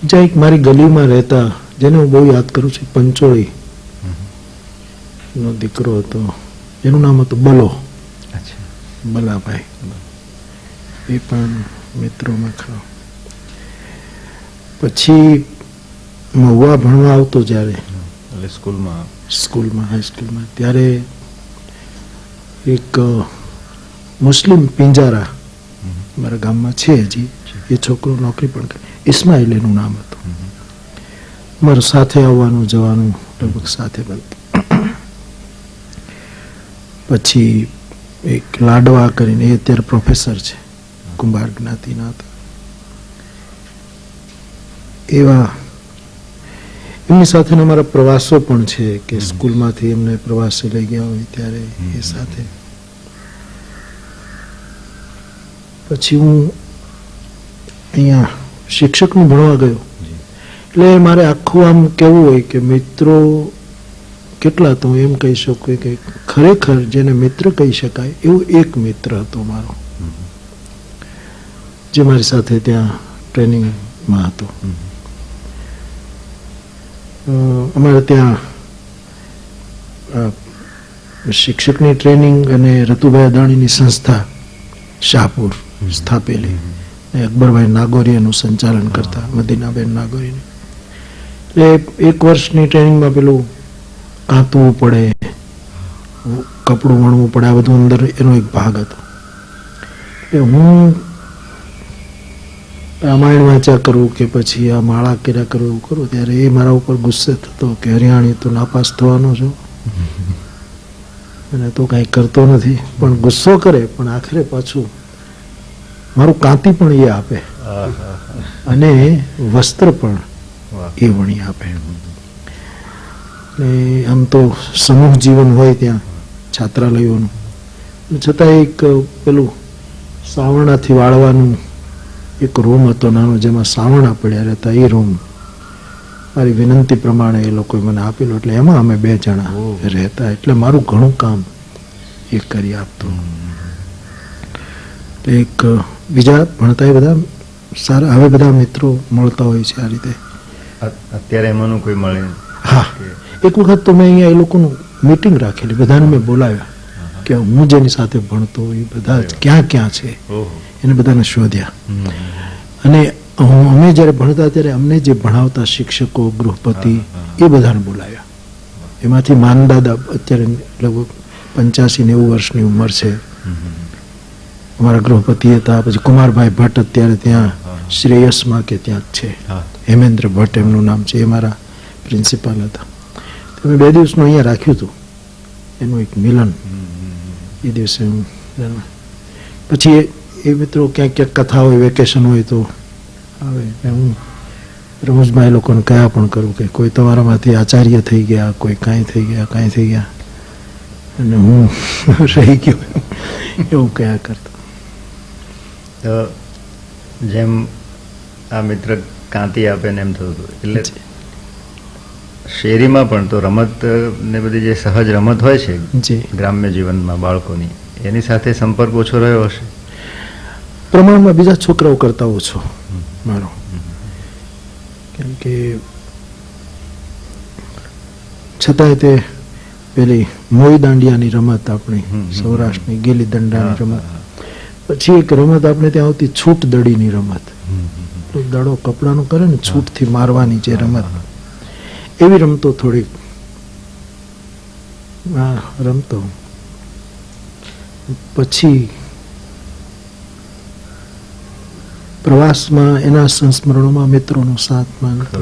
જ્યાં એક મારી ગલીમાં રહેતા, જેને હું બહુ યાદ કરું છું, પંચોળી નો દીકરો હતો, એનું નામ હતું બલો, બલાભાઈ. એ પણ મિત્રોમાં ખરો. પછી મહુવા ભણવા આવતો જ્યારે સ્કૂલમાં હાઈસ્કૂલમાં, ત્યારે એક મુસ્લિમ પિંજારા મારા ગામમાં છે હજી, એ છોકરો નોકરી પણ કરે, ઇસ્માઇલ એનું નામ હતું. મારું સાથે આવવાનું જવાનું લગભગ સાથે બનતું. પછી એક લાડવા કરીને, એ અત્યારે પ્રોફેસર છે, કુંભાર જ્ઞાતિના હતા. એવા એમની સાથેના મારા પ્રવાસો પણ છે કે સ્કૂલમાંથી એમને પ્રવાસે લઈ ગયા હોય ત્યારે એ સાથે. પછી હું અહીંયા શિક્ષકનું ભણવા ગયો, એટલે મારે આખું આમ કેવું હોય કે મિત્રો કેટલા, તો એમ કહી શકું કે ખરેખર જેને મિત્ર કહી શકાય એવું એક મિત્ર હતો મારો, જે મારી સાથે ત્યાં ટ્રેનિંગમાં હતો. અમારે ત્યાં શિક્ષકની ટ્રેનિંગ અને રતુભાઈ અદાણીની સંસ્થા શાહપુર સ્થાપેલી, અકબરભાઈ નાગોરી એનું સંચાલન કરતા, મદીનાબેન નાગોરીને. એટલે 1 વર્ષની ટ્રેનિંગમાં પેલું કાંતવું પડે, કપડું વણવું પડે, આ બધું અંદર એનો એક ભાગ હતો. એટલે હું રામાયણ વાંચ્યા કરું કે પછી આ માળા કર્યા કરું એવું કરું, ત્યારે એ મારા ઉપર ગુસ્સે થતો કે હરિયાણી તું નાપાસ થવાનો છો અને તું કાંઈ કરતો નથી. પણ ગુસ્સો કરે, પણ આખરે પાછું મારું કાંતિ પણ એ આપે અને વસ્ત્ર પણ એ વણી આપે. આમ તો સમૂહ જીવન હોય ત્યાં છાત્રાલયોનું, છતાં એક પેલું સાવરણાથી વાળવાનું એક રૂમ હતો નાનો, જેમાં સાવરણા પડ્યા રહેતા. એ રૂમ મારી વિનંતી પ્રમાણે એ લોકોએ મને આપેલો, એટલે એમાં અમે 2 જણા રહેતા. એટલે મારું ઘણું કામ એ કરી આપતો. એક બીજા ભણતા એ બધા સારા, હવે બધા મિત્રો મળતા હોય છે આ રીતે. અત્યારે એમાંનું કોઈ મળે? હા, એક વખત તો મેં અહીંયા એ લોકોનું મીટિંગ રાખેલી, બધાને મેં બોલાવ્યા કે હું જેની સાથે ભણતો એ બધા ક્યાં ક્યાં છે, એને બધાને શોધ્યા. અને અમે જ્યારે ભણતા ત્યારે અમને જે ભણાવતા શિક્ષકો ગૃહપતિ એ બધાને બોલાવ્યા. એમાંથી માનદાદા અત્યારે લગભગ 85-90 વર્ષની ઉંમર છે, અમારા ગૃહપતિ હતા. પછી કુમારભાઈ ભટ્ટ અત્યારે ત્યાં શ્રેયસમાં કે ત્યાં જ છે, હેમેન્દ્ર ભટ્ટ એમનું નામ છે, એ મારા પ્રિન્સિપાલ હતા. અમે 2 દિવસનું અહીંયા રાખ્યું હતું એનું એક મિલન. એ દિવસે પછી એ મિત્રો ક્યાંક ક્યાંક કથા હોય, વેકેશન હોય તો આવે. હું રમૂજમાં એ લોકોને કયા પણ કરું કે કોઈ તમારામાંથી આચાર્ય થઈ ગયા, કોઈ કાંઈ થઈ ગયા, અને હું રહી ગયો એવું કયા કરતો. તો જેમ આ મિત્ર કાંતિ આપે ને એમ થતું હતું, એટલે શેરીમાં પણ તો રમત ને બધી જે સહજ રમત હોય છે જી ગ્રામ્ય જીવનમાં બાળકોની, એની સાથે સંપર્ક ઓછો રહ્યો હશે પ્રમાણમાં બીજા છોકરાઓ કરતા ઓછો મારો. કેમ કે છતાંય તે પેલી મોઈ દાંડિયાની રમત આપણી સૌરાષ્ટ્રની, ગીલી દંડાની રમત, પછી એક રમત આપણે ત્યાં આવતી છૂટ દડીની રમત. દડો કપડાનો કરે ને છૂટથી મારવાની જે રમત, એવી રમતો થોડીક રમતો. પછી પ્રવાસમાં એના સંસ્મરણોમાં મિત્રોનો સાથ માંગતો.